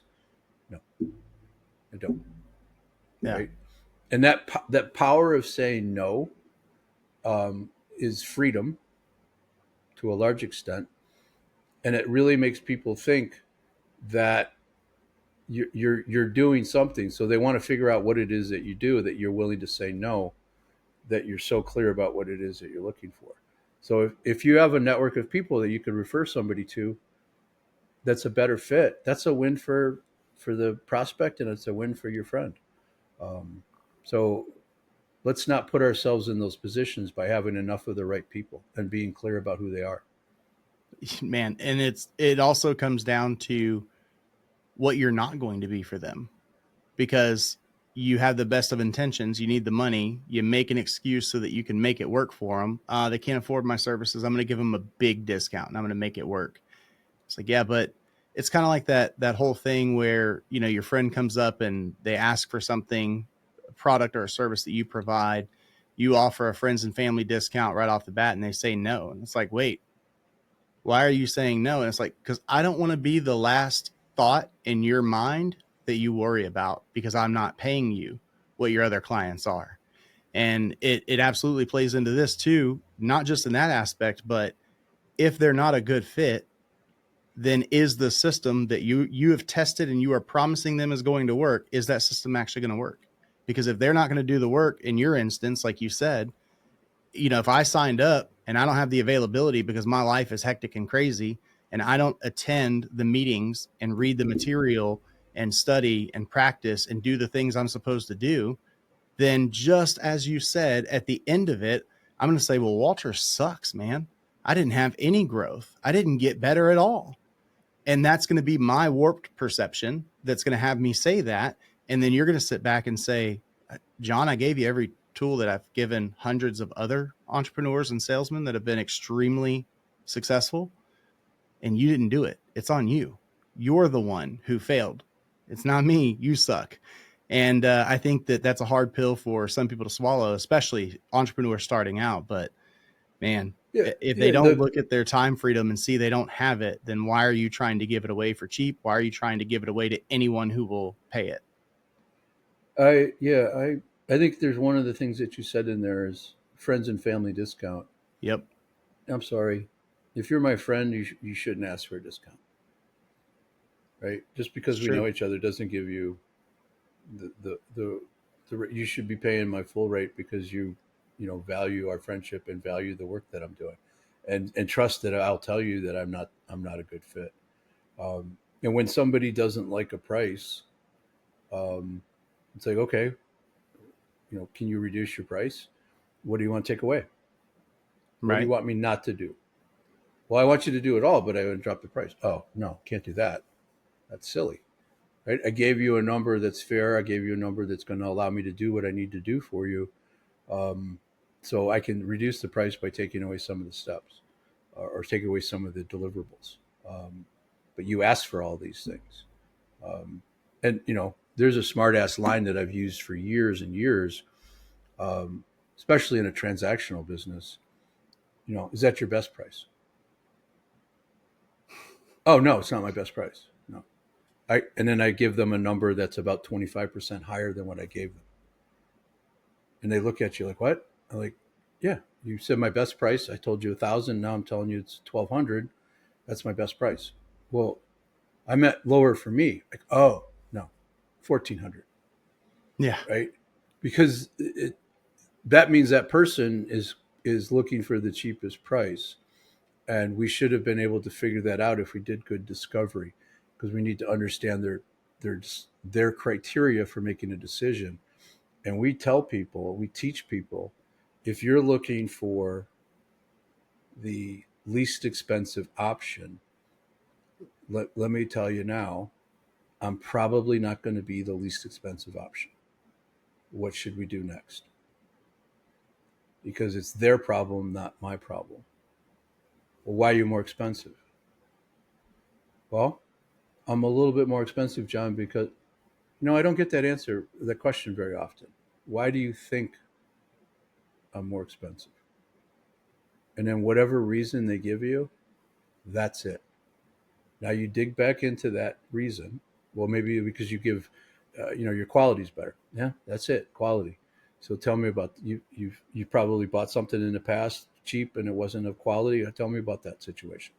No, I don't. Yeah. Right? And that power of saying no is freedom to a large extent, and it really makes people think that you're doing something. So they want to figure out what it is that you do, that you're willing to say no, that you're so clear about what it is that you're looking for. So if you have a network of people that you could refer somebody to, that's a better fit. That's a win for the prospect, and it's a win for your friend. So let's not put ourselves in those positions by having enough of the right people and being clear about who they are. Man, and it also comes down to what you're not going to be for them, because you have the best of intentions. You need the money. You make an excuse so that you can make it work for them. They can't afford my services. I'm going to give them a big discount and I'm going to make it work. It's like, yeah, but it's kind of like that whole thing where, your friend comes up and they ask for something, a product or a service that you provide. You offer a friends and family discount right off the bat and they say no. And it's like, wait, why are you saying no? And it's like, because I don't want to be the last thought in your mind that you worry about, because I'm not paying you what your other clients are. And it absolutely plays into this too, not just in that aspect, but if they're not a good fit, then is the system that you have tested and you are promising them is going to work, is that system actually going to work? Because if they're not going to do the work in your instance, like you said, if I signed up and I don't have the availability because my life is hectic and crazy, and I don't attend the meetings and read the material and study and practice and do the things I'm supposed to do, then just as you said, at the end of it, I'm going to say, well, Walter sucks, man. I didn't have any growth. I didn't get better at all. And that's going to be my warped perception that's going to have me say that. And then you're going to sit back and say, John, I gave you every tool that I've given hundreds of other entrepreneurs and salesmen that have been extremely successful, and you didn't do it. It's on you. You're the one who failed. It's not me. You suck. And I think that's a hard pill for some people to swallow, especially entrepreneurs starting out. But man, if they don't look at their time freedom and see they don't have it, then why are you trying to give it away for cheap? Why are you trying to give it away to anyone who will pay it? I think there's one of the things that you said in there is friends and family discount. Yep. I'm sorry. If you're my friend, you shouldn't ask for a discount, right? Just because we know each other doesn't give you the you should be paying my full rate because you value our friendship and value the work that I'm doing, and trust that I'll tell you that I'm not a good fit. And when somebody doesn't like a price, It's like, okay, can you reduce your price? What do you want to take away? What do you Right. want me not to do? Well, I want you to do it all, but I would drop the price. Oh, no, can't do that. That's silly. Right? I gave you a number that's fair. I gave you a number that's going to allow me to do what I need to do for you. So I can reduce the price by taking away some of the steps or take away some of the deliverables. But you asked for all these things. And, there's a smart ass line that I've used for years and years, especially in a transactional business. Is that your best price? Oh, no, it's not my best price. No. And then I give them a number that's about 25% higher than what I gave them. And they look at you like, what? I'm like, yeah, you said my best price. I told you 1,000. Now I'm telling you it's 1,200. That's my best price. Well, I meant lower for me. Like, oh, no, 1,400. Yeah. Right. Because that means that person is looking for the cheapest price. And we should have been able to figure that out if we did good discovery, because we need to understand their criteria for making a decision. And we teach people, if you're looking for the least expensive option, let me tell you now, I'm probably not going to be the least expensive option. What should we do next? Because it's their problem, not my problem. Well, why are you more expensive? Well, I'm a little bit more expensive, John, because I don't get that question very often. Why do you think I'm more expensive? And then whatever reason they give you, that's it. Now you dig back into that reason. Well, maybe because you give, your quality's better. Yeah, that's it, quality. So tell me about you. You probably bought something in the past cheap and it wasn't of quality. Tell me about that situation.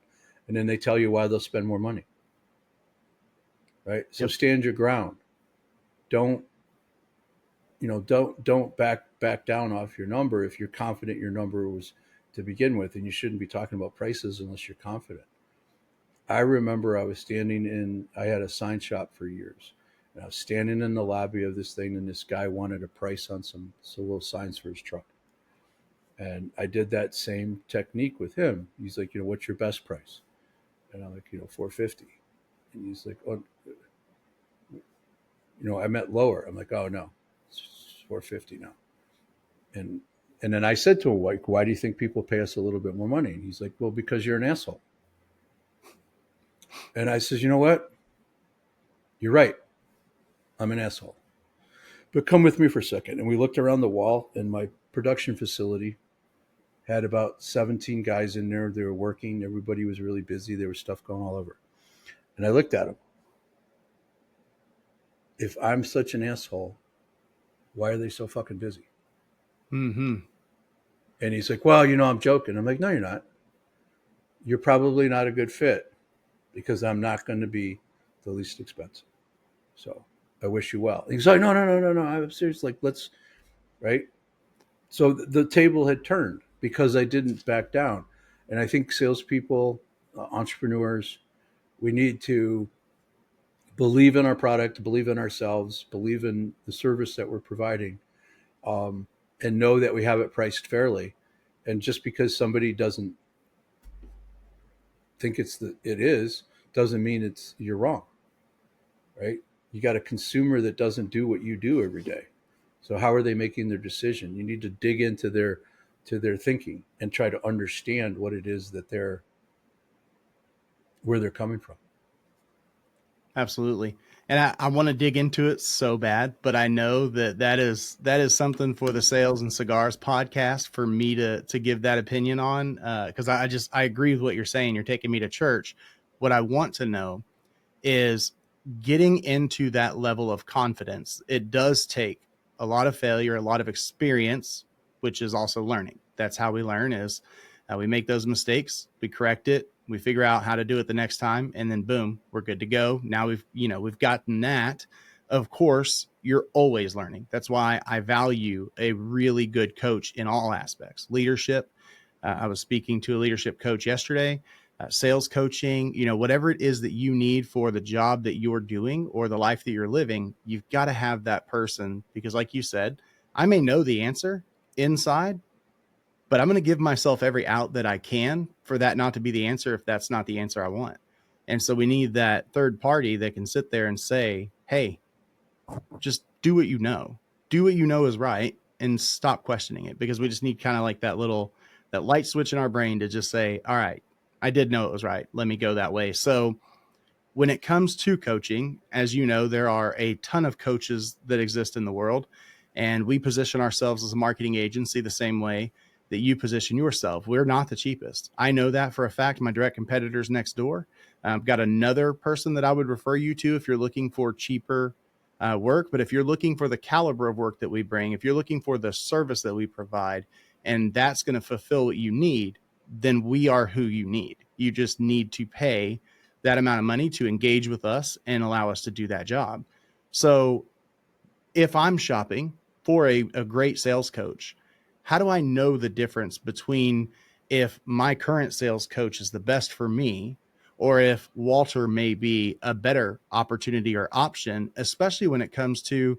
And then they tell you why they'll spend more money. Right. So Yep. stand your ground. Don't back down off your number if you're confident your number was to begin with, and you shouldn't be talking about prices unless you're confident. I remember I had a sign shop for years, and I was standing in the lobby of this thing, and this guy wanted a price on some little signs for his truck. And I did that same technique with him. He's like, what's your best price? And I'm like, 450. And he's like, oh, I meant lower. I'm like, oh no, it's 450 now. And then I said to him, why do you think people pay us a little bit more money? And he's like, well, because you're an asshole. And I says, you know what? You're right. I'm an asshole. But come with me for a second. And we looked around the wall, and my production facility had about 17 guys in there. They were working. Everybody was really busy. There was stuff going all over. And I looked at him. If I'm such an asshole, why are they so fucking busy? Mm-hmm. And he's like, well, I'm joking. I'm like, no, you're not. You're probably not a good fit because I'm not going to be the least expensive. So I wish you well. He's like, no. I'm serious. Like, let's, right? So the table had turned because I didn't back down. And I think salespeople, entrepreneurs, we need to believe in our product, believe in ourselves, believe in the service that we're providing, and know that we have it priced fairly. And just because somebody doesn't think it is, doesn't mean you're wrong, right? You got a consumer that doesn't do what you do every day. So how are they making their decision? You need to dig into their thinking and try to understand what it is that where they're coming from. Absolutely. And I want to dig into it so bad, but I know that is something for the Sales and Cigars podcast for me to give that opinion on. Cause I agree with what you're saying. You're taking me to church. What I want to know is getting into that level of confidence. It does take a lot of failure, a lot of experience, which is also learning. That's how we learn is we make those mistakes, we correct it, we figure out how to do it the next time, and then boom, we're good to go. Now we've gotten that. Of course, you're always learning. That's why I value a really good coach in all aspects. Leadership. I was speaking to a leadership coach yesterday. sales coaching, whatever it is that you need for the job that you're doing or the life that you're living, you've got to have that person, because like you said, I may know the answer inside, but I'm going to give myself every out that I can for that not to be the answer if that's not the answer I want. And so we need that third party that can sit there and say, hey, just do what you know. Do what you know is right and stop questioning it, because we just need kind of like that light switch in our brain to just say, all right, I did know it was right. Let me go that way. So when it comes to coaching, as you know, there are a ton of coaches that exist in the world, and we position ourselves as a marketing agency the same way that you position yourself. We're not the cheapest. I know that for a fact. My direct competitors next door. I've got another person that I would refer you to if you're looking for cheaper work. But if you're looking for the caliber of work that we bring, if you're looking for the service that we provide, and that's going to fulfill what you need, then we are who you need. You just need to pay that amount of money to engage with us and allow us to do that job. So if I'm shopping for a great sales coach, how do I know the difference between if my current sales coach is the best for me, or if Walter may be a better opportunity or option, especially when it comes to,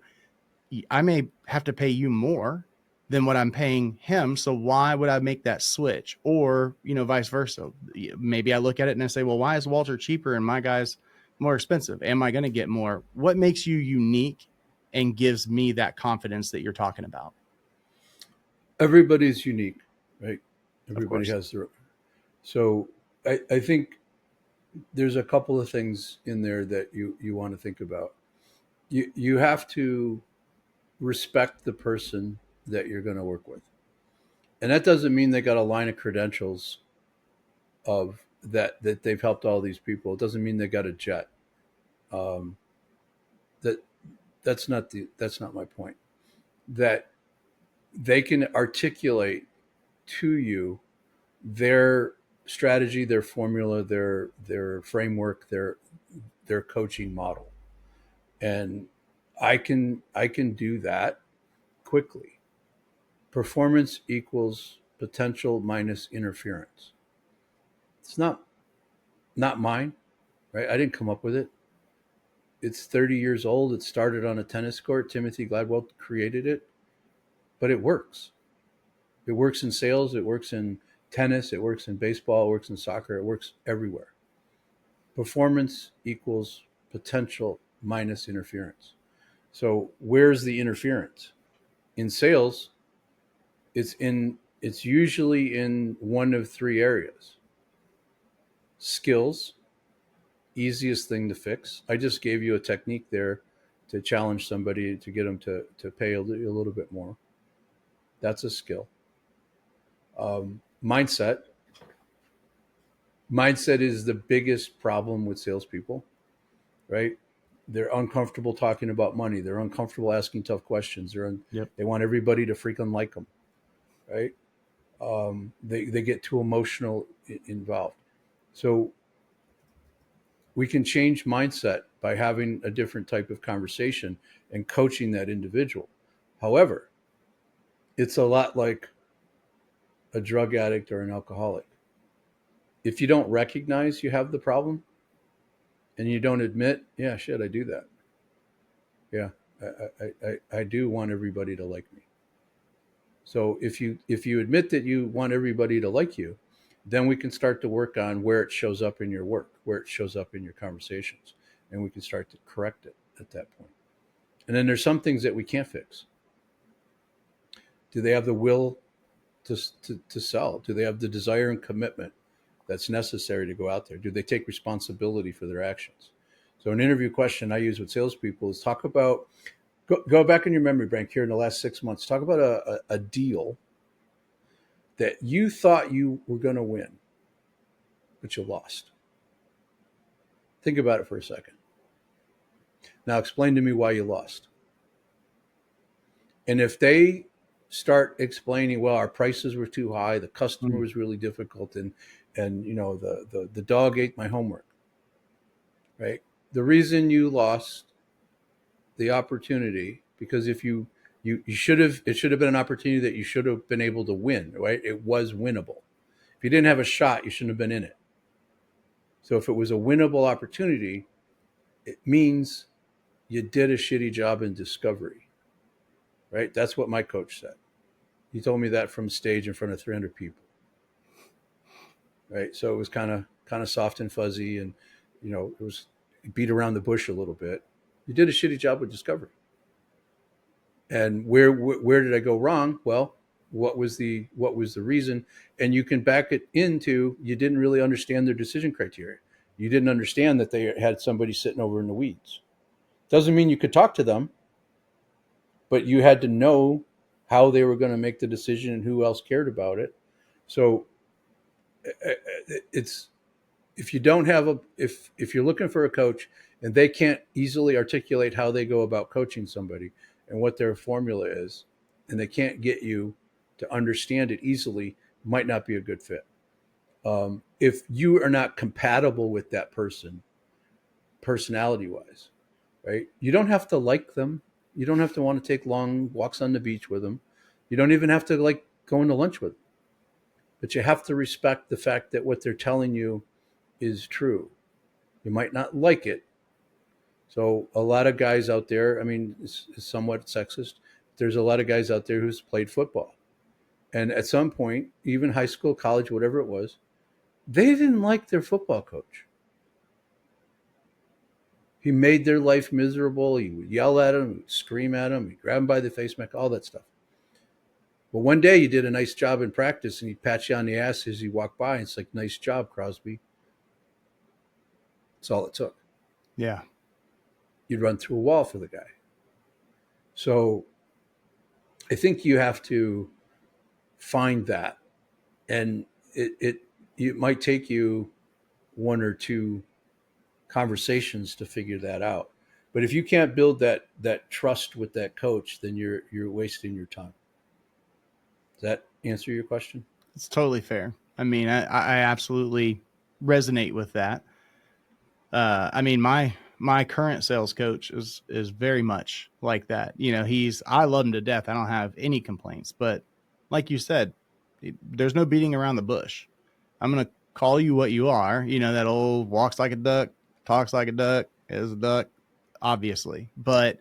I may have to pay you more than what I'm paying him. So why would I make that switch? Or, vice versa. Maybe I look at it and I say, well, why is Walter cheaper and my guy's more expensive? Am I going to get more? What makes you unique and gives me that confidence that you're talking about? Everybody's unique, right? Of Everybody course. has their. So I think there's a couple of things in there that you want to think about. You have to respect the person that you're going to work with, and that doesn't mean they got a line of credentials of that they've helped all these people. It doesn't mean they got a jet. Um, that that's not my point. That they can articulate to you their strategy, their formula, their framework, their coaching model, and I can do that quickly. Performance equals potential minus interference. It's not mine, right? I didn't come up with it. It's 30 years old. It started on a tennis court. Timothy Gladwell created it, but it works. It works in sales. It works in tennis. It works in baseball. It works in soccer. It works everywhere. Performance equals potential minus interference. So where's the interference? In sales, it's usually in one of three areas. Skills, easiest thing to fix. I just gave you a technique there to challenge somebody to get them to pay a little bit more. That's a skill. Mindset. Mindset is the biggest problem with salespeople, right? They're uncomfortable talking about money. They're uncomfortable asking tough questions. Yep. They want everybody to freaking like them, right? They get too emotional involved. So we can change mindset by having a different type of conversation and coaching that individual. However, it's a lot like a drug addict or an alcoholic. If you don't recognize you have the problem and you don't admit, yeah, shit, I do that. Yeah, I do want everybody to like me. So if you admit that you want everybody to like you, then we can start to work on where it shows up in your work, where it shows up in your conversations, and we can start to correct it at that point. And then there's some things that we can't fix. Do they have the will to sell? Do they have the desire and commitment that's necessary to go out there? Do they take responsibility for their actions? So an interview question I use with salespeople is talk about, go back in your memory bank here in the last 6 months, talk about a deal that you thought you were going to win, but you lost. Think about it for a second. Now explain to me why you lost. And if they start explaining, well, our prices were too high, the customer was really difficult, and the dog ate my homework, right? The reason you lost the opportunity, because if you should have, it should have been an opportunity that you should have been able to win, right? It was winnable. If you didn't have a shot, you shouldn't have been in it. So if it was a winnable opportunity, it means you did a shitty job in discovery, right? That's what my coach said. He told me that from stage in front of 300 people, right? So it was kind of soft and fuzzy, and it was beat around the bush a little bit. You did a shitty job with discovery. And where did I go wrong? Well, what was the reason? And you can back it into, you didn't really understand their decision criteria. You didn't understand that they had somebody sitting over in the weeds. Doesn't mean you could talk to them, but you had to know how they were going to make the decision and who else cared about it. So it's, if you don't have if you're looking for a coach and they can't easily articulate how they go about coaching somebody and what their formula is, and they can't get you to understand it easily, might not be a good fit. If you are not compatible with that person, personality wise, right? You don't have to like them. You don't have to want to take long walks on the beach with them. You don't even have to like going to lunch with them. But you have to respect the fact that what they're telling you is true. You might not like it. So a lot of guys out there, I mean, it's somewhat sexist. There's a lot of guys out there who's played football. And at some point, even high school, college, whatever it was, they didn't like their football coach. He made their life miserable. He would yell at them, he'd scream at them, he'd grab them by the face, all that stuff. But one day you did a nice job in practice and he'd pat you on the ass as you walk by. And it's like, nice job, Crosby. That's all it took. Yeah. You'd run through a wall for the guy. So I think you have to find that. And it might take you one or two conversations to figure that out. But if you can't build that trust with that coach, then you're wasting your time. Does that answer your question? It's totally fair. I mean, I absolutely resonate with that. I mean, my current sales coach is very much like that. I love him to death. I don't have any complaints, but like you said, there's no beating around the bush. I'm going to call you what you are. That old walks like a duck, talks like a duck, is a duck, obviously, but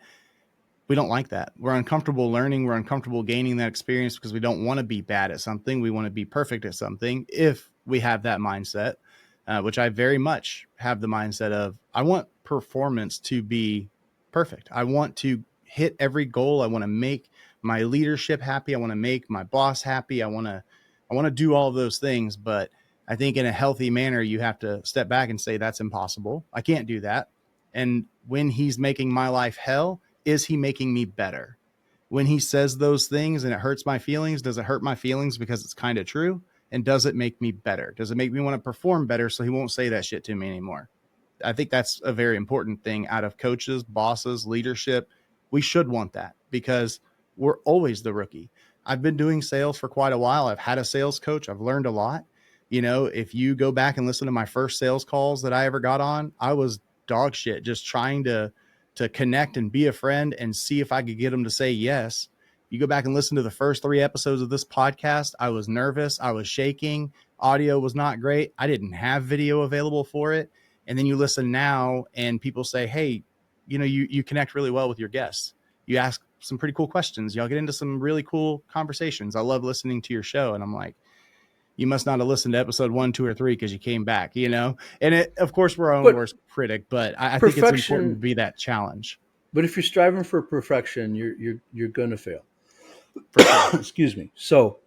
we don't like that. We're uncomfortable learning. We're uncomfortable gaining that experience because we don't want to be bad at something. We want to be perfect at something. If we have that mindset, which I very much have the mindset of, I want performance to be perfect. I want to hit every goal. I want to make my leadership happy. I want to make my boss happy. I want to do all of those things. But I think in a healthy manner, you have to step back and say, that's impossible. I can't do that. And when he's making my life hell, is he making me better? When he says those things and it hurts my feelings, does it hurt my feelings because it's kind of true? And does it make me better? Does it make me want to perform better so he won't say that shit to me anymore? I think that's a very important thing out of coaches, bosses, leadership. We should want that because we're always the rookie. I've been doing sales for quite a while. I've had a sales coach. I've learned a lot. If you go back and listen to my first sales calls that I ever got on, I was dog shit, just trying to connect and be a friend and see if I could get them to say yes. You go back and listen to the first 3 episodes of this podcast. I was nervous. I was shaking. Audio was not great. I didn't have video available for it. And then you listen now and people say, hey, you connect really well with your guests. You ask some pretty cool questions. Y'all get into some really cool conversations. I love listening to your show. And I'm like, you must not have listened to episode 1, 2, or 3 because you came back, and it, of course, we're our own worst critic, but I think it's important to be that challenge. But if you're striving for perfection, you're going to fail. For sure. Excuse me. So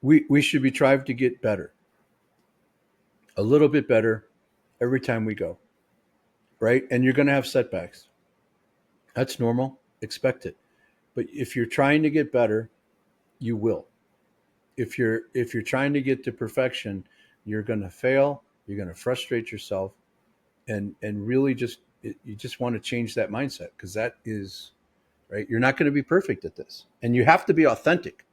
we should be trying to get better, a little bit better every time we go, right? And you're going to have setbacks. That's normal. Expect it. But if you're trying to get better, you will. If you're trying to get to perfection, you're going to fail. You're going to frustrate yourself, and really you just want to change that mindset, because that is right. You're not going to be perfect at this, and you have to be authentic.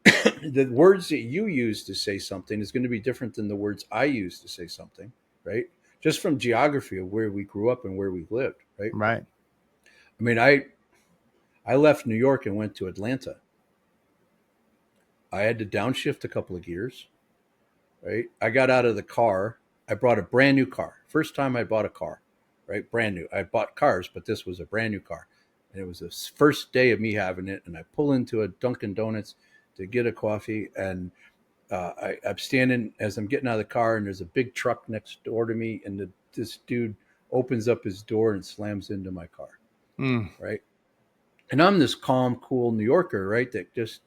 The words that you use to say something is going to be different than the words I use to say something, right? Just from geography of where we grew up and where we lived, right? Right. I mean, I left New York and went to Atlanta. I had to downshift a couple of gears, right? I got out of the car I bought a brand new car. First time I bought a car, right? Brand new. I bought cars, but this was a brand new car. And it was the first day of me having it. And I pull into a Dunkin' Donuts to get a coffee. And I'm standing as I'm getting out of the car, and there's a big truck next door to me. And this dude opens up his door and slams into my car, right? And I'm this calm, cool New Yorker, right, that just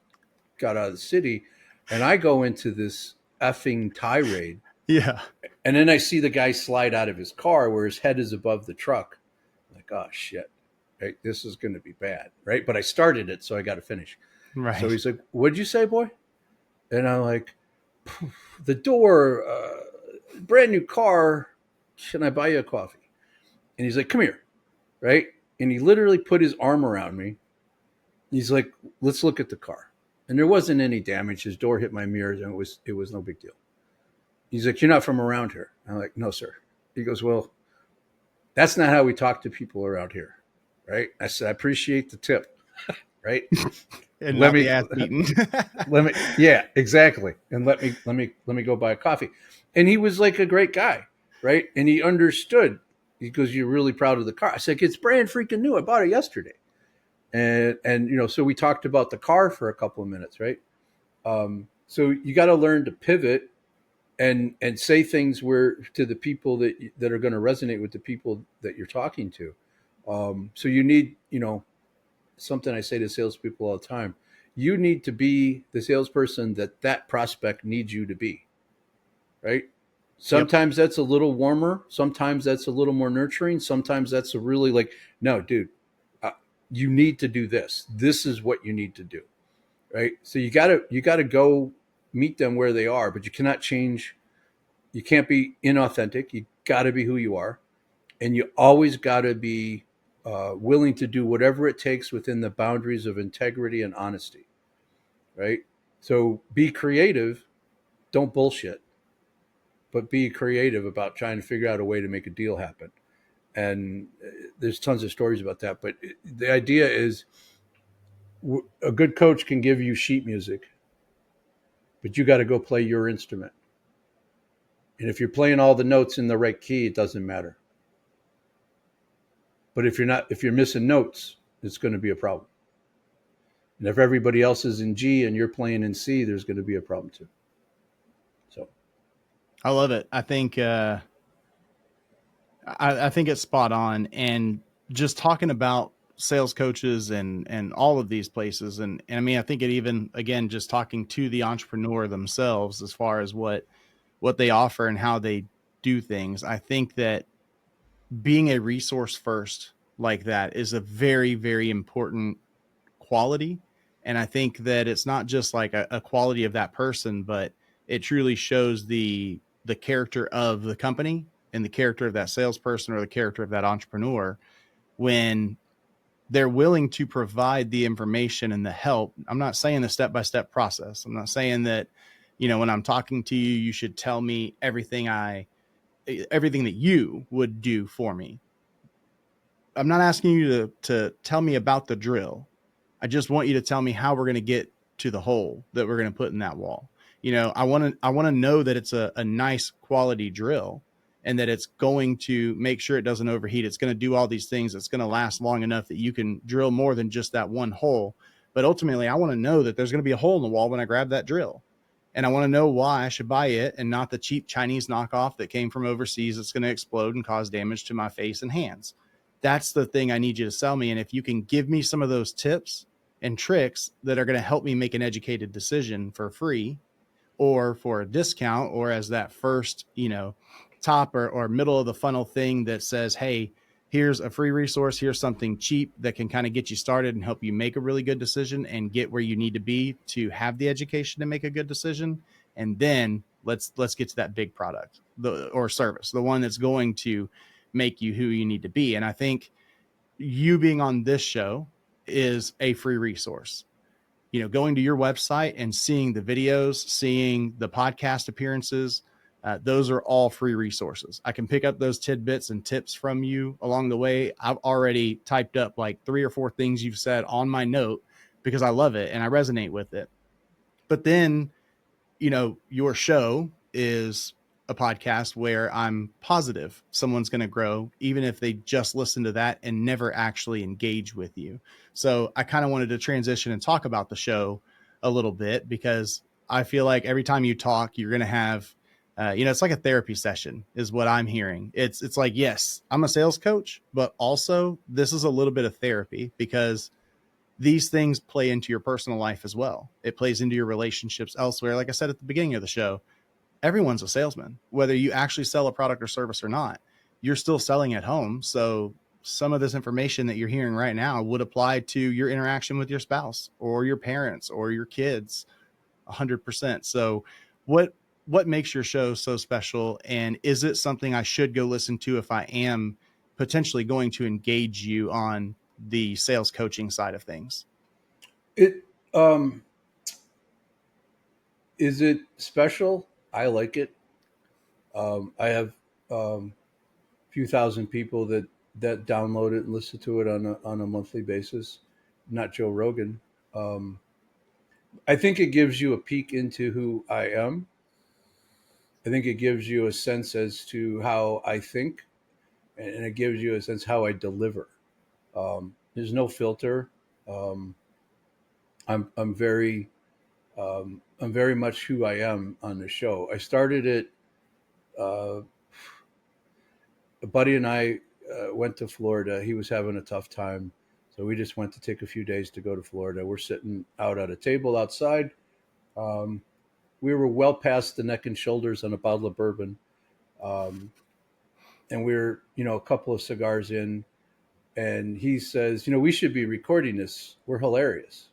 got out of the city. And I go into this effing tirade. Yeah. And then I see the guy slide out of his car where his head is above the truck. I'm like, oh, shit, right? This is going to be bad, right? But I started it, so I got to finish. Right. So he's like, what'd you say, boy? And I'm like, the door, brand new car. Can I buy you a coffee? And he's like, come here, right? And he literally put his arm around me. He's like, let's look at the car. And there wasn't any damage. His door hit my mirrors, and it was no big deal. He's like, you're not from around here. I'm like, no, sir. He goes, well, that's not how we talk to people around here, right? I said, I appreciate the tip, right? And let me ask yeah, exactly. And let me go buy a coffee. And he was like a great guy, right? And he understood. He goes, you're really proud of the car. I said, it's brand freaking new. I bought it yesterday. And so we talked about the car for a couple of minutes, right? So you got to learn to pivot and say things to the people that are going to resonate with the people that you're talking to. So you need, something I say to salespeople all the time. You need to be the salesperson that prospect needs you to be, right? Sometimes that's a little warmer. Sometimes that's a little more nurturing. Sometimes that's a really like, no, dude, you need to do this. This is what you need to do, right? So you gotta go meet them where they are, but you cannot change. You can't be inauthentic. You got to be who you are, and you always got to be willing to do whatever it takes within the boundaries of integrity and honesty, right? So be creative. Don't bullshit. But be creative about trying to figure out a way to make a deal happen. And there's tons of stories about that. But the idea is a good coach can give you sheet music, but you got to go play your instrument. And if you're playing all the notes in the right key, it doesn't matter. But if you're missing notes, it's going to be a problem. And if everybody else is in G and you're playing in C, there's going to be a problem too. So. I love it. I think I think it's spot on. And just talking about sales coaches and all of these places, and I mean, I think it even, again, just talking to the entrepreneur themselves as far as what they offer and how they do things. I think that being a resource first like that is a very, very important quality. And I think that it's not just like a quality of that person, but it truly shows the character of the company and the character of that salesperson or the character of that entrepreneur when they're willing to provide the information and the help. I'm not saying the step-by-step process. I'm not saying that, when I'm talking to you, you should tell me everything that you would do for me. I'm not asking you to tell me about the drill. I just want you to tell me how we're going to get to the hole that we're going to put in that wall. I want to know that it's a nice quality drill and that it's going to make sure it doesn't overheat. It's going to do all these things. It's going to last long enough that you can drill more than just that one hole. But ultimately, I want to know that there's going to be a hole in the wall when I grab that drill. And I want to know why I should buy it and not the cheap Chinese knockoff that came from overseas that's going to explode and cause damage to my face and hands. That's the thing I need you to sell me. And if you can give me some of those tips and tricks that are going to help me make an educated decision for free or for a discount, or as that first, top or middle of the funnel thing that says, hey, here's a free resource, here's something cheap that can kind of get you started and help you make a really good decision and get where you need to be to have the education to make a good decision. And then let's get to that big product or service, the one that's going to make you who you need to be. And I think you being on this show is a free resource. Going to your website and seeing the videos, seeing the podcast appearances, those are all free resources. I can pick up those tidbits and tips from you along the way. I've already typed up like 3 or 4 things you've said on my note because I love it and I resonate with it. But then, your show is a podcast where I'm positive someone's going to grow, even if they just listen to that and never actually engage with you. So I kind of wanted to transition and talk about the show a little bit, because I feel like every time you talk, you're going to have, it's like a therapy session is what I'm hearing. It's like, yes, I'm a sales coach, but also this is a little bit of therapy, because these things play into your personal life as well. It plays into your relationships elsewhere. Like I said at the beginning of the show, everyone's a salesman, whether you actually sell a product or service or not. You're still selling at home. So some of this information that you're hearing right now would apply to your interaction with your spouse or your parents or your kids 100%. So what makes your show so special? And is it something I should go listen to if I am potentially going to engage you on the sales coaching side of things? It is it special? I like it. I have a few thousand people that download it and listen to it on a monthly basis. Not Joe Rogan. Um, I think it gives you a peek into who I am. I think it gives you a sense as to how I think, and it gives you a sense how I deliver. There's no filter. Um, I'm very I'm very much who I am on the show. I started it. Uh, a buddy and I went to Florida. He was having a tough time, so we just went to take a few days to go to Florida. We're sitting out at a table outside. Um, we were well past the neck and shoulders on a bottle of bourbon, um, and we were, a couple of cigars in. And he says, we should be recording this. We're hilarious.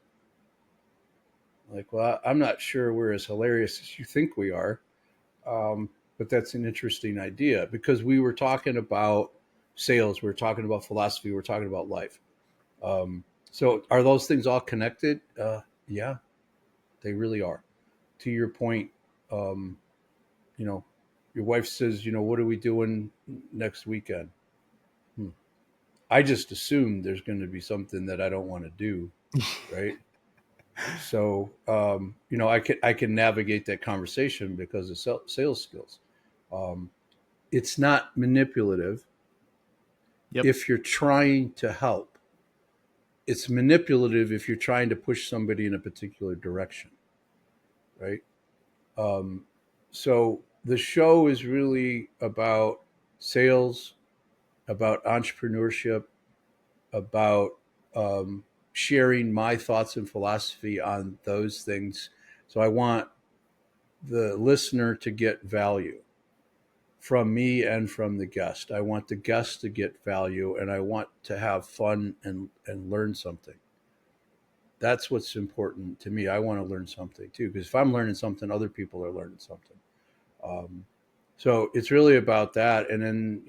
Like, well, I'm not sure we're as hilarious as you think we are. But that's an interesting idea, because we were talking about sales, we were talking about philosophy, we were talking about life. So are those things all connected? Yeah, they really are. To your point, you know, your wife says, what are we doing next weekend? I just assume there's going to be something that I don't want to do, right? So, I can navigate that conversation because of sales skills. Um, it's not manipulative Yep. if you're trying to help. It's manipulative if you're trying to push somebody in a particular direction, right? Um, so the show is really about sales, about entrepreneurship, about sharing my thoughts and philosophy on those things. So I want the listener to get value from me and from the guest. I want the guest to get value, and I want to have fun and learn something. That's what's important to me. I want to learn something too, because if I'm learning something, other people are learning something. Um, so it's really about that. And then,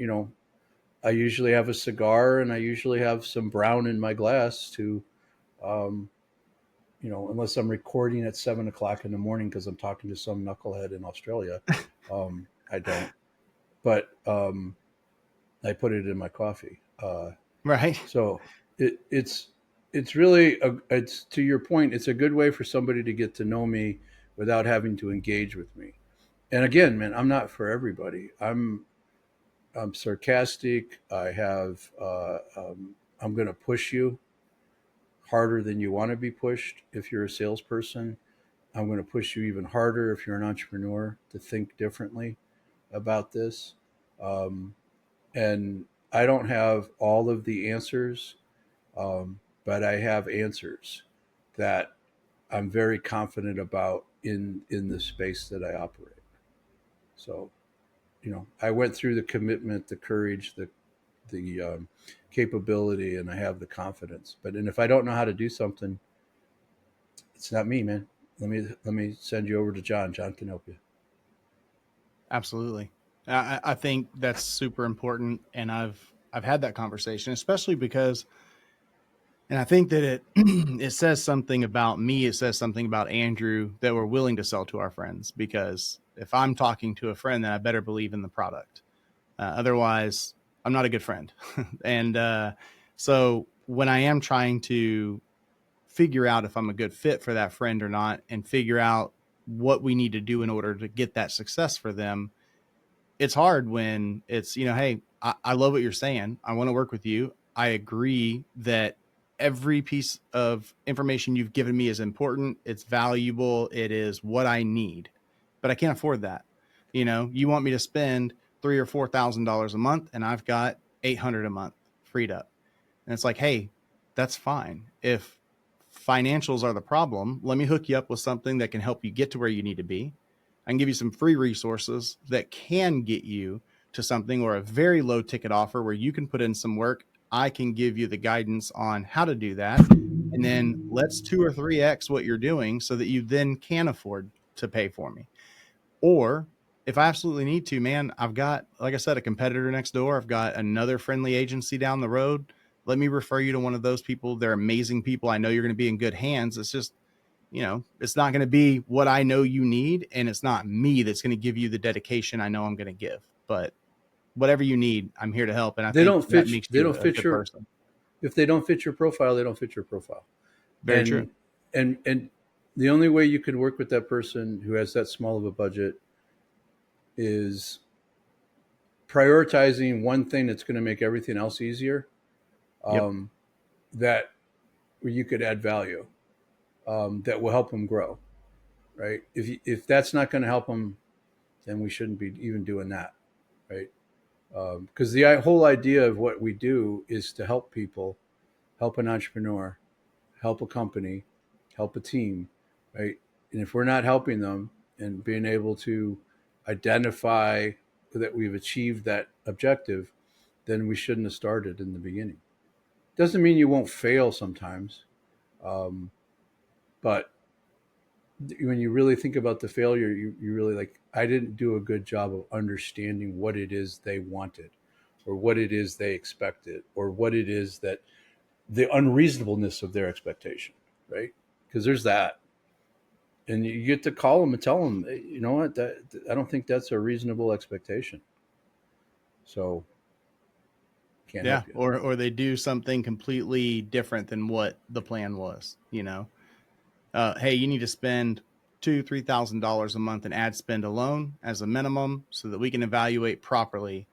I usually have a cigar, and I usually have some brown in my glass to, um, unless I'm recording at 7 o'clock in the morning because I'm talking to some knucklehead in Australia. I don't. But I put it in my coffee. Right. So it's really it's, to your point. It's a good way for somebody to get to know me without having to engage with me. And again, man, I'm not for everybody. I'm sarcastic. I'm going to push you harder than you want to be pushed. If you're a salesperson, I'm going to push you even harder if you're an entrepreneur to think differently about this. Um, and I don't have all of the answers, but I have answers that I'm very confident about in the space that I operate. So, I went through the commitment, the courage, the capability, and I have the confidence. And if I don't know how to do something, it's not me, man. Let me send you over to John. John can help you. Absolutely. I think that's super important. And I've had that conversation, especially because, and I think that it, it says something about me. It says something about Andrew that we're willing to sell to our friends, because if I'm talking to a friend, then I better believe in the product. Otherwise I'm not a good friend. And, so when I am trying to figure out if I'm a good fit for that friend or not, and figure out what we need to do in order to get that success for them, it's hard when it's, hey, I love what you're saying. I want to work with you. I agree that every piece of information you've given me is important. It's valuable. It is what I need, but I can't afford that. You want me to spend $3,000 or $4,000 a month, and I've got 800 a month freed up. And it's like, hey, that's fine. If financials are the problem, let me hook you up with something that can help you get to where you need to be. I can give you some free resources that can get you to something, or a very low ticket offer where you can put in some work. I can give you the guidance on how to do that. And then let's 2 or 3x what you're doing so that you then can afford to pay for me. Or if I absolutely need to, man, I've got, like I said, a competitor next door. I've got another friendly agency down the road. Let me refer you to one of those people. They're amazing people. I know you're going to be in good hands. It's just, it's not going to be what I know you need. And it's not me that's going to give you the dedication I know I'm going to give. But whatever you need, I'm here to help. And I They think don't that fit. makes They you don't a fit good your. person. If they don't fit your profile, they don't fit your profile. Very and, true. And the only way you can work with that person who has that small of a budget is prioritizing one thing that's going to make everything else easier. Yep. That where you could add value, that will help them grow. Right. If that's not going to help them, then we shouldn't be even doing that. Right. Because the whole idea of what we do is to help people, help an entrepreneur, help a company, help a team, right? And if we're not helping them and being able to identify that we've achieved that objective, then we shouldn't have started in the beginning. Doesn't mean you won't fail sometimes, but when you really think about the failure, you really like, I didn't do a good job of understanding what it is they wanted, or what it is they expected, or what it is that the unreasonableness of their expectation, right? Because there's that. And you get to call them and tell them, hey, you know what, I don't think that's a reasonable expectation. So can't Yeah. help you. Or they do something completely different than what the plan was, hey, you need to spend $2,000-$3,000 a month in ad spend alone as a minimum so that we can evaluate properly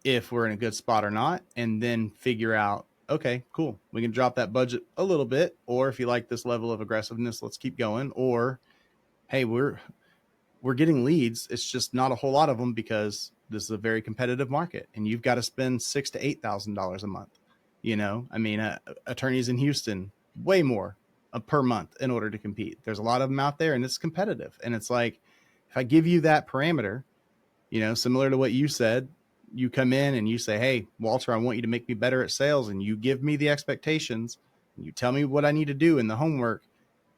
if we're in a good spot or not, and then figure out, okay, cool, we can drop that budget a little bit, or if you like this level of aggressiveness, let's keep going. Or hey, we're getting leads, it's just not a whole lot of them because this is a very competitive market and you've got to spend $6,000 to $8,000 a month. Attorneys in Houston, way more per month in order to compete. There's a lot of them out there and it's competitive. And it's like, if I give you that parameter, similar to what you said, you come in and you say, hey, Walter, I want you to make me better at sales. And you give me the expectations and you tell me what I need to do in the homework.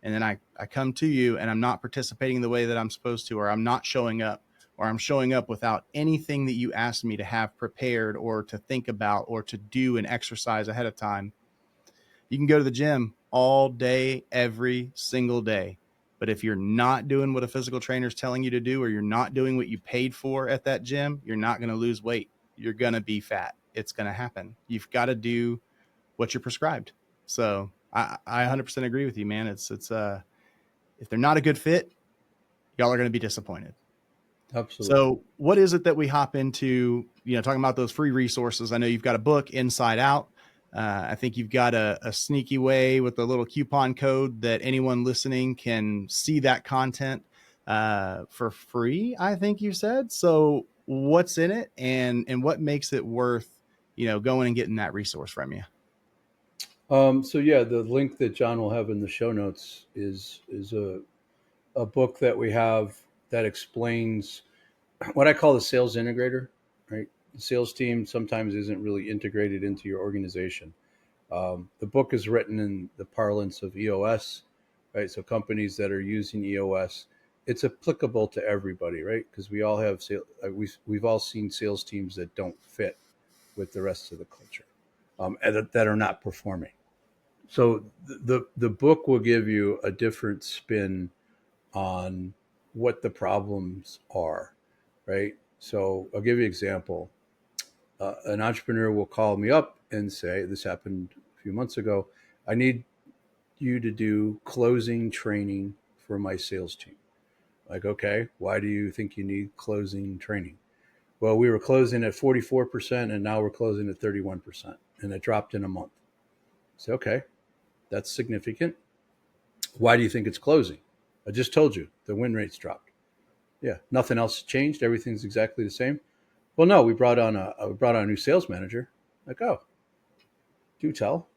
And then I come to you and I'm not participating the way that I'm supposed to, or I'm not showing up, or I'm showing up without anything that you asked me to have prepared or to think about or to do an exercise ahead of time. You can go to the gym all day, every single day. But if you're not doing what a physical trainer is telling you to do, or you're not doing what you paid for at that gym, you're not going to lose weight. You're going to be fat. It's going to happen. You've got to do what you're prescribed. So I 100% agree with you, man. It's if they're not a good fit, y'all are going to be disappointed. Absolutely. So what is it that we hop into, talking about those free resources? I know you've got a book, Inside Out. I think you've got a sneaky way with a little coupon code that anyone listening can see that content for free, I think you said. So what's in it, and what makes it worth, going and getting that resource from you? So yeah, the link that John will have in the show notes is a book that we have that explains what I call the sales integrator, right? The sales team sometimes isn't really integrated into your organization. The book is written in the parlance of EOS, right? So companies that are using EOS, it's applicable to everybody, right? Because we all have we've all seen sales teams that don't fit with the rest of the culture, and that are not performing. So the book will give you a different spin on what the problems are, right? So I'll give you an example. An entrepreneur will call me up and say, this happened a few months ago, I need you to do closing training for my sales team. Like, okay, why do you think you need closing training? Well, we were closing at 44%, and now we're closing at 31%, and it dropped in a month. So, okay, that's significant. Why do you think it's closing? I just told you the win rates dropped. Yeah, nothing else changed. Everything's exactly the same. Well, no, we brought on a new sales manager. Like, oh, do tell.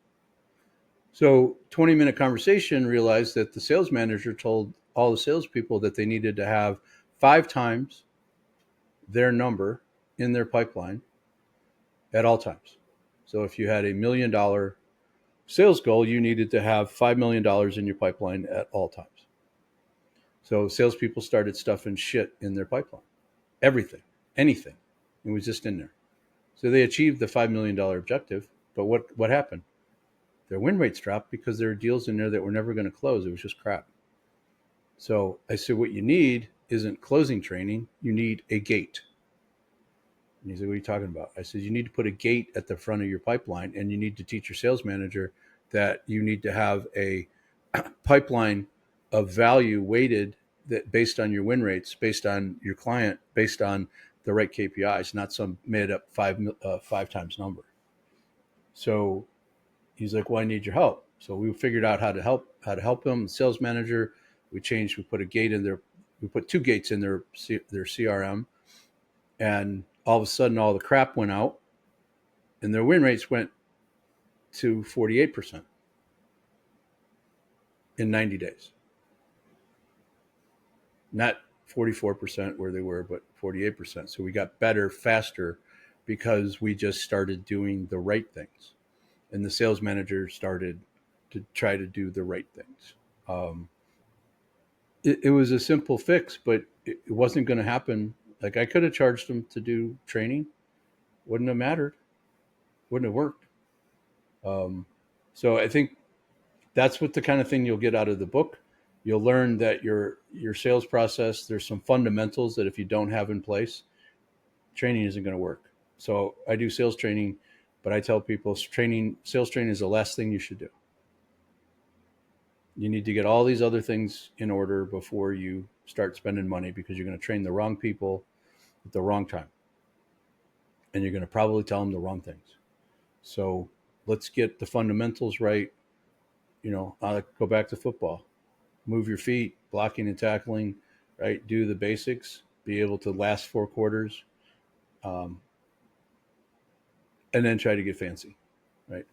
So 20-minute conversation realized that the sales manager told all the salespeople that they needed to have 5 times their number in their pipeline at all times. So if you had $1 million sales goal, you needed to have $5 million in your pipeline at all times. So salespeople started stuffing shit in their pipeline. Everything, anything. It was just in there. So they achieved the $5 million objective. But what happened? Their win rates dropped because there were deals in there that were never going to close. It was just crap. So I said, what you need isn't closing training. You need a gate. And he said, what are you talking about? I said, you need to put a gate at the front of your pipeline, and you need to teach your sales manager that you need to have a pipeline of value weighted that based on your win rates, based on your client, based on the right KPIs, not some made up five times number. So he's like, well, I need your help. So we figured out how to help him. The sales manager, we put a gate in there. We put 2 gates in their CRM, and all of a sudden all the crap went out and their win rates went to 48% in 90 days. Not 44% where they were, but 48%. So we got better faster because we just started doing the right things. And the sales manager started to try to do the right things. It was a simple fix, but it wasn't going to happen. Like, I could have charged them to do training. Wouldn't have mattered. Wouldn't have worked. So I think that's what the kind of thing you'll get out of the book. You'll learn that your sales process, there's some fundamentals that if you don't have in place, training isn't going to work. So I do sales training, but I tell people sales training is the last thing you should do. You need to get all these other things in order before you start spending money, because you're going to train the wrong people at the wrong time. And you're going to probably tell them the wrong things. So let's get the fundamentals right. I'll go back to football. Move your feet, blocking and tackling, right? Do the basics, be able to last 4 quarters, and then try to get fancy, right?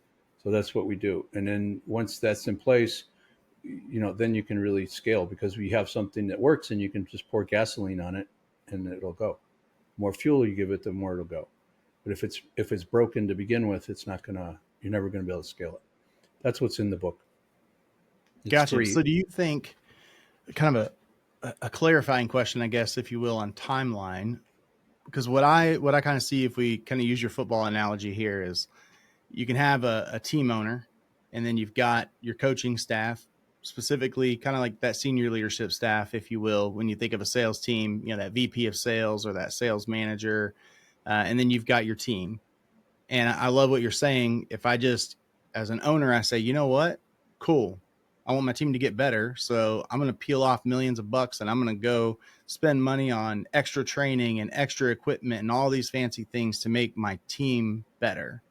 So that's what we do. And then once that's in place, then you can really scale, because we have something that works and you can just pour gasoline on it and it'll go. The more fuel you give it, the more it'll go. But if it's broken to begin with, you're never going to be able to scale it. That's what's in the book. Gotcha. So do you think, kind of a clarifying question, I guess, if you will, on timeline, because what I kind of see, if we kind of use your football analogy here, is you can have a team owner, and then you've got your coaching staff, specifically kind of like that senior leadership staff, if you will, when you think of a sales team, that VP of sales or that sales manager, and then you've got your team. And I love what you're saying. If I just, as an owner, I say, you know what, cool, I want my team to get better, so I'm going to peel off millions of bucks and I'm going to go spend money on extra training and extra equipment and all these fancy things to make my team better.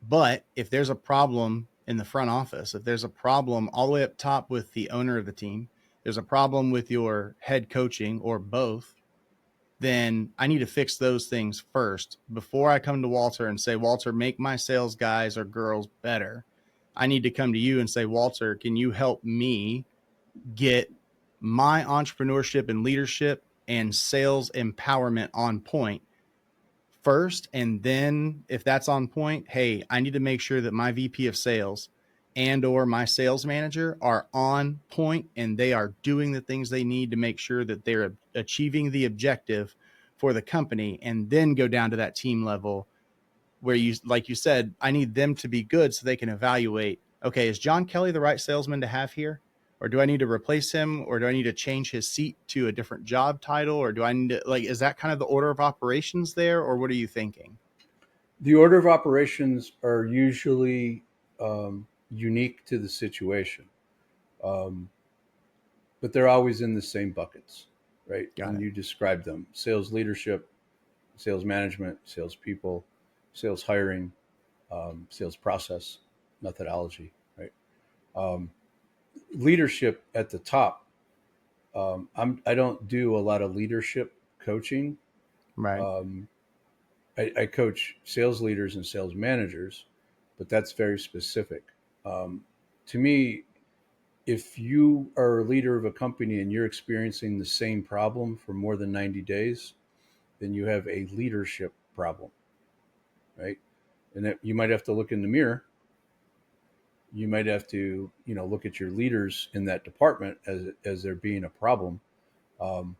But if there's a problem in the front office, if there's a problem all the way up top with the owner of the team, there's a problem with your head coaching or both, then I need to fix those things first before I come to Walter and say, Walter, make my sales guys or girls better. I need to come to you and say, Walter, can you help me get my entrepreneurship and leadership and sales empowerment on point first? And then if that's on point, hey, I need to make sure that my VP of sales and or my sales manager are on point and they are doing the things they need to make sure that they're achieving the objective for the company, and then go down to that team level where you, like you said, I need them to be good so they can evaluate, okay, is John Kelley the right salesman to have here? Or do I need to replace him? Or do I need to change his seat to a different job title? Or do I need to, is that kind of the order of operations there? Or what are you thinking? The order of operations are usually unique to the situation. But they're always in the same buckets, right? And you describe them: sales leadership, sales management, sales people, sales hiring, sales process, methodology, right? Um, Leadership at the top. I don't do a lot of leadership coaching. Right. Um, I coach sales leaders and sales managers, but that's very specific. Um, to me, if you are a leader of a company and you're experiencing the same problem for more than 90 days, then you have a leadership problem, right? And that you might have to look in the mirror. You might have to, look at your leaders in that department as there being a problem. Um,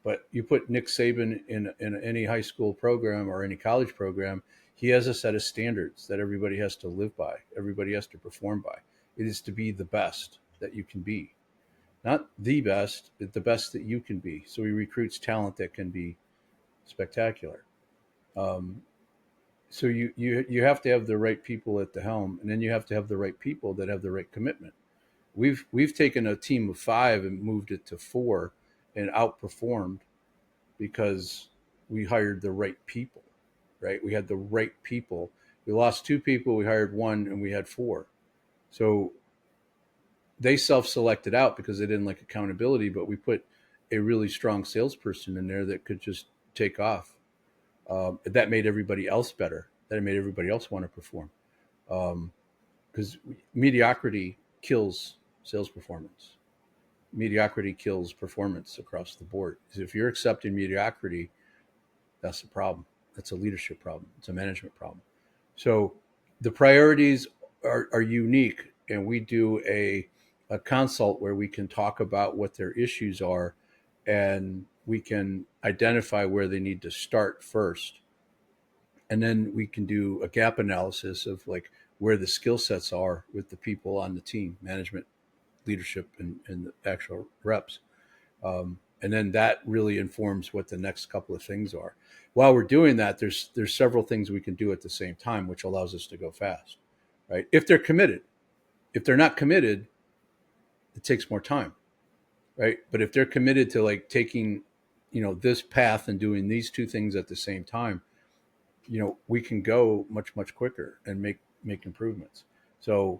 but you put Nick Saban in any high school program or any college program, he has a set of standards that everybody has to live by. Everybody has to perform by. It is to be the best that you can be, not the best, but the best that you can be. So he recruits talent that can be spectacular. Um, so you have to have the right people at the helm, and then you have to have the right people that have the right commitment. We've taken a team of 5 and moved it to 4 and outperformed because we hired the right people, right? We had the right people. We lost 2 people, we hired 1, and we had 4. So they self-selected out because they didn't like accountability, but we put a really strong salesperson in there that could just take off. That made everybody else better. That made everybody else want to perform. Because mediocrity kills sales performance. Mediocrity kills performance across the board. Because if you're accepting mediocrity, that's a problem. That's a leadership problem. It's a management problem. So the priorities are unique, and we do a consult where we can talk about what their issues are, and we can identify where they need to start first. And then we can do a gap analysis of like where the skill sets are with the people on the team, management, leadership, and the actual reps. And then that really informs what the next couple of things are. While we're doing that, there's several things we can do at the same time, which allows us to go fast, right? If they're committed. If they're not committed, it takes more time, right? But if they're committed to like taking, this path and doing these 2 things at the same time, we can go much, much quicker and make improvements. So,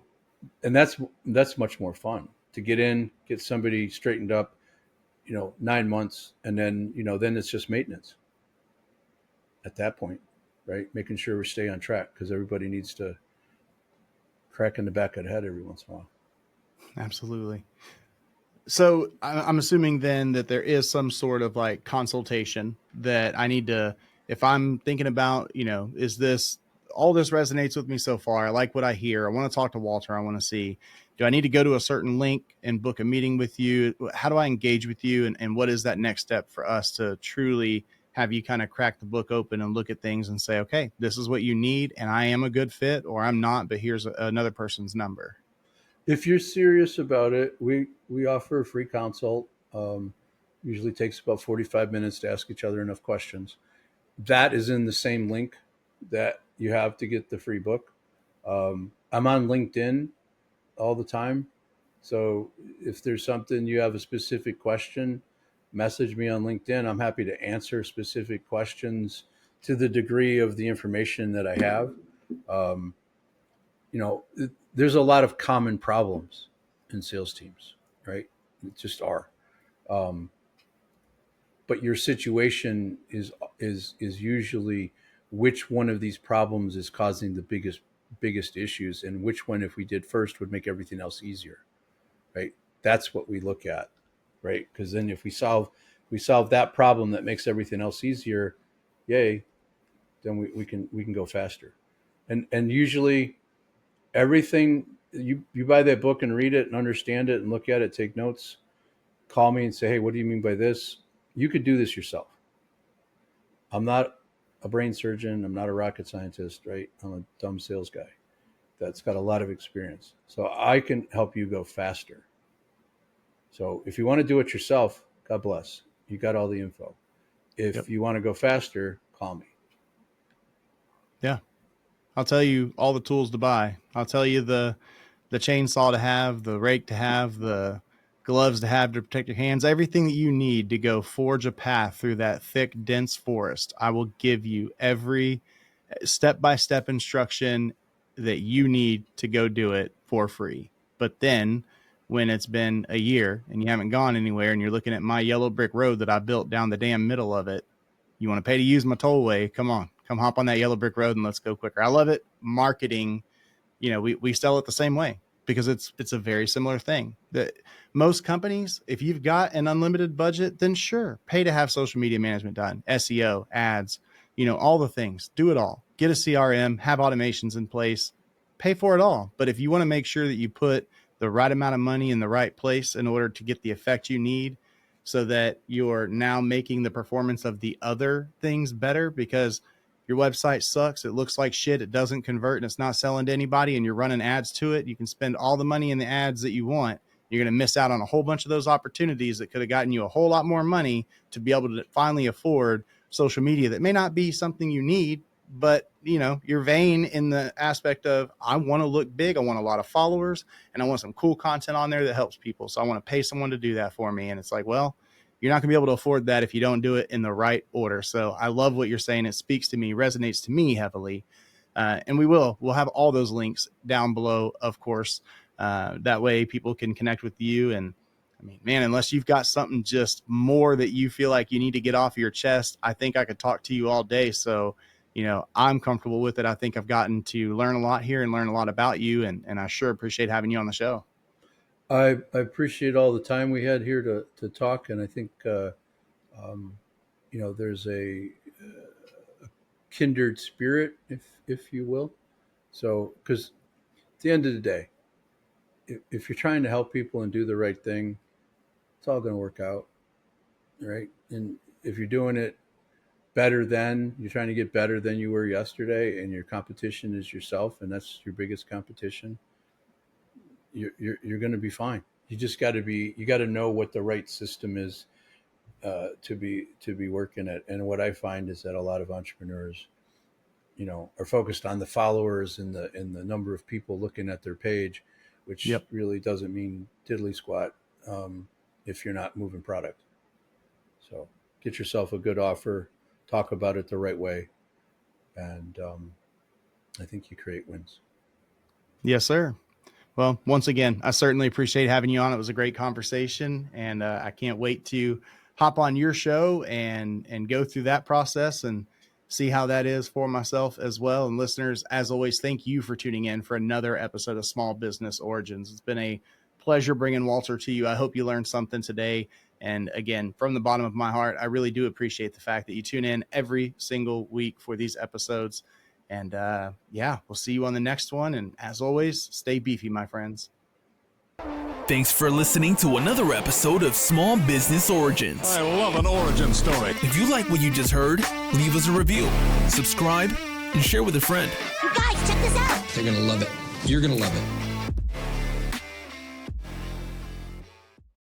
and that's much more fun to get in, get somebody straightened up, 9 months, and then then it's just maintenance at that point, right? Making sure we stay on track because everybody needs to crack in the back of the head every once in a while. Absolutely. So I'm assuming then that there is some sort of like consultation that I need to, if I'm thinking about, is this, all this resonates with me so far. I like what I hear. I want to talk to Walter. I want to see, do I need to go to a certain link and book a meeting with you? How do I engage with you? And what is that next step for us to truly have you kind of crack the book open and look at things and say, okay, this is what you need. And I am a good fit, or I'm not, but here's another person's number. If you're serious about it, we offer a free consult. Usually takes about 45 minutes to ask each other enough questions. That is in the same link that you have to get the free book. I'm on LinkedIn all the time. So if there's something you have a specific question, message me on LinkedIn. I'm happy to answer specific questions to the degree of the information that I have. Um, there's a lot of common problems in sales teams, right? It just are. Um, but your situation is usually which one of these problems is causing the biggest issues, and which one, if we did first, would make everything else easier, right? That's what we look at, right? Because then if we solve that problem that makes everything else easier, yay, then we can go faster. And usually everything you buy that book and read it and understand it and look at it, take notes, call me and say, hey, what do you mean by this? You could do this yourself. I'm not a brain surgeon. I'm not a rocket scientist, right? I'm a dumb sales guy that's got a lot of experience. So I can help you go faster. So if you want to do it yourself, God bless. You got all the info. If you want to go faster, call me. Yeah. I'll tell you all the tools to buy. I'll tell you the chainsaw to have, the rake to have, the gloves to have to protect your hands, everything that you need to go forge a path through that thick, dense forest. I will give you every step-by-step instruction that you need to go do it for free. But then when it's been a year and you haven't gone anywhere and you're looking at my yellow brick road that I built down the damn middle of it, you want to pay to use my tollway? Come on, come hop on that yellow brick road and let's go quicker. I love it. Marketing, we sell it the same way because it's a very similar thing. That most companies, if you've got an unlimited budget, then sure, pay to have social media management done, SEO, ads, all the things, do it all. Get a CRM, have automations in place, pay for it all. But if you want to make sure that you put the right amount of money in the right place in order to get the effect you need, so that you're now making the performance of the other things better, because your website sucks, it looks like shit, it doesn't convert, and it's not selling to anybody, and you're running ads to it. You can spend all the money in the ads that you want. You're going to miss out on a whole bunch of those opportunities that could have gotten you a whole lot more money to be able to finally afford social media that may not be something you need, but you're vain in the aspect of, I want to look big, I want a lot of followers, and I want some cool content on there that helps people. So I want to pay someone to do that for me. And it's like, well, you're not gonna be able to afford that if you don't do it in the right order. So I love what you're saying. It speaks to me, resonates to me heavily. And we'll have all those links down below, of course. That way people can connect with you. And I mean, man, unless you've got something just more that you feel like you need to get off your chest, I think I could talk to you all day. So, I'm comfortable with it. I think I've gotten to learn a lot here and learn a lot about you. And I sure appreciate having you on the show. I appreciate all the time we had here to talk. And I think, there's a kindred spirit, if you will. So, because at the end of the day, if you're trying to help people and do the right thing, it's all going to work out, right? And if you're doing it you're trying to get better than you were yesterday, and your competition is yourself, and that's your biggest competition, you're going to be fine. You just got to know what the right system is to be working at. And what I find is that a lot of entrepreneurs, are focused on the followers and the number of people looking at their page, which really doesn't mean diddly squat if you're not moving product. So get yourself a good offer, talk about it the right way, and I think you create wins. Yes, sir. Well, once again, I certainly appreciate having you on. It was a great conversation, and I can't wait to hop on your show and go through that process and see how that is for myself as well. And listeners, as always, thank you for tuning in for another episode of Small Business Origins. It's been a pleasure bringing Walter to you. I hope you learned something today. And again, from the bottom of my heart, I really do appreciate the fact that you tune in every single week for these episodes. And we'll see you on the next one. And as always, stay beefy, my friends. Thanks for listening to another episode of Small Business Origins. I love an origin story. If you like what you just heard, leave us a review, subscribe, and share with a friend. You guys, check this out. They're going to love it. You're going to love it.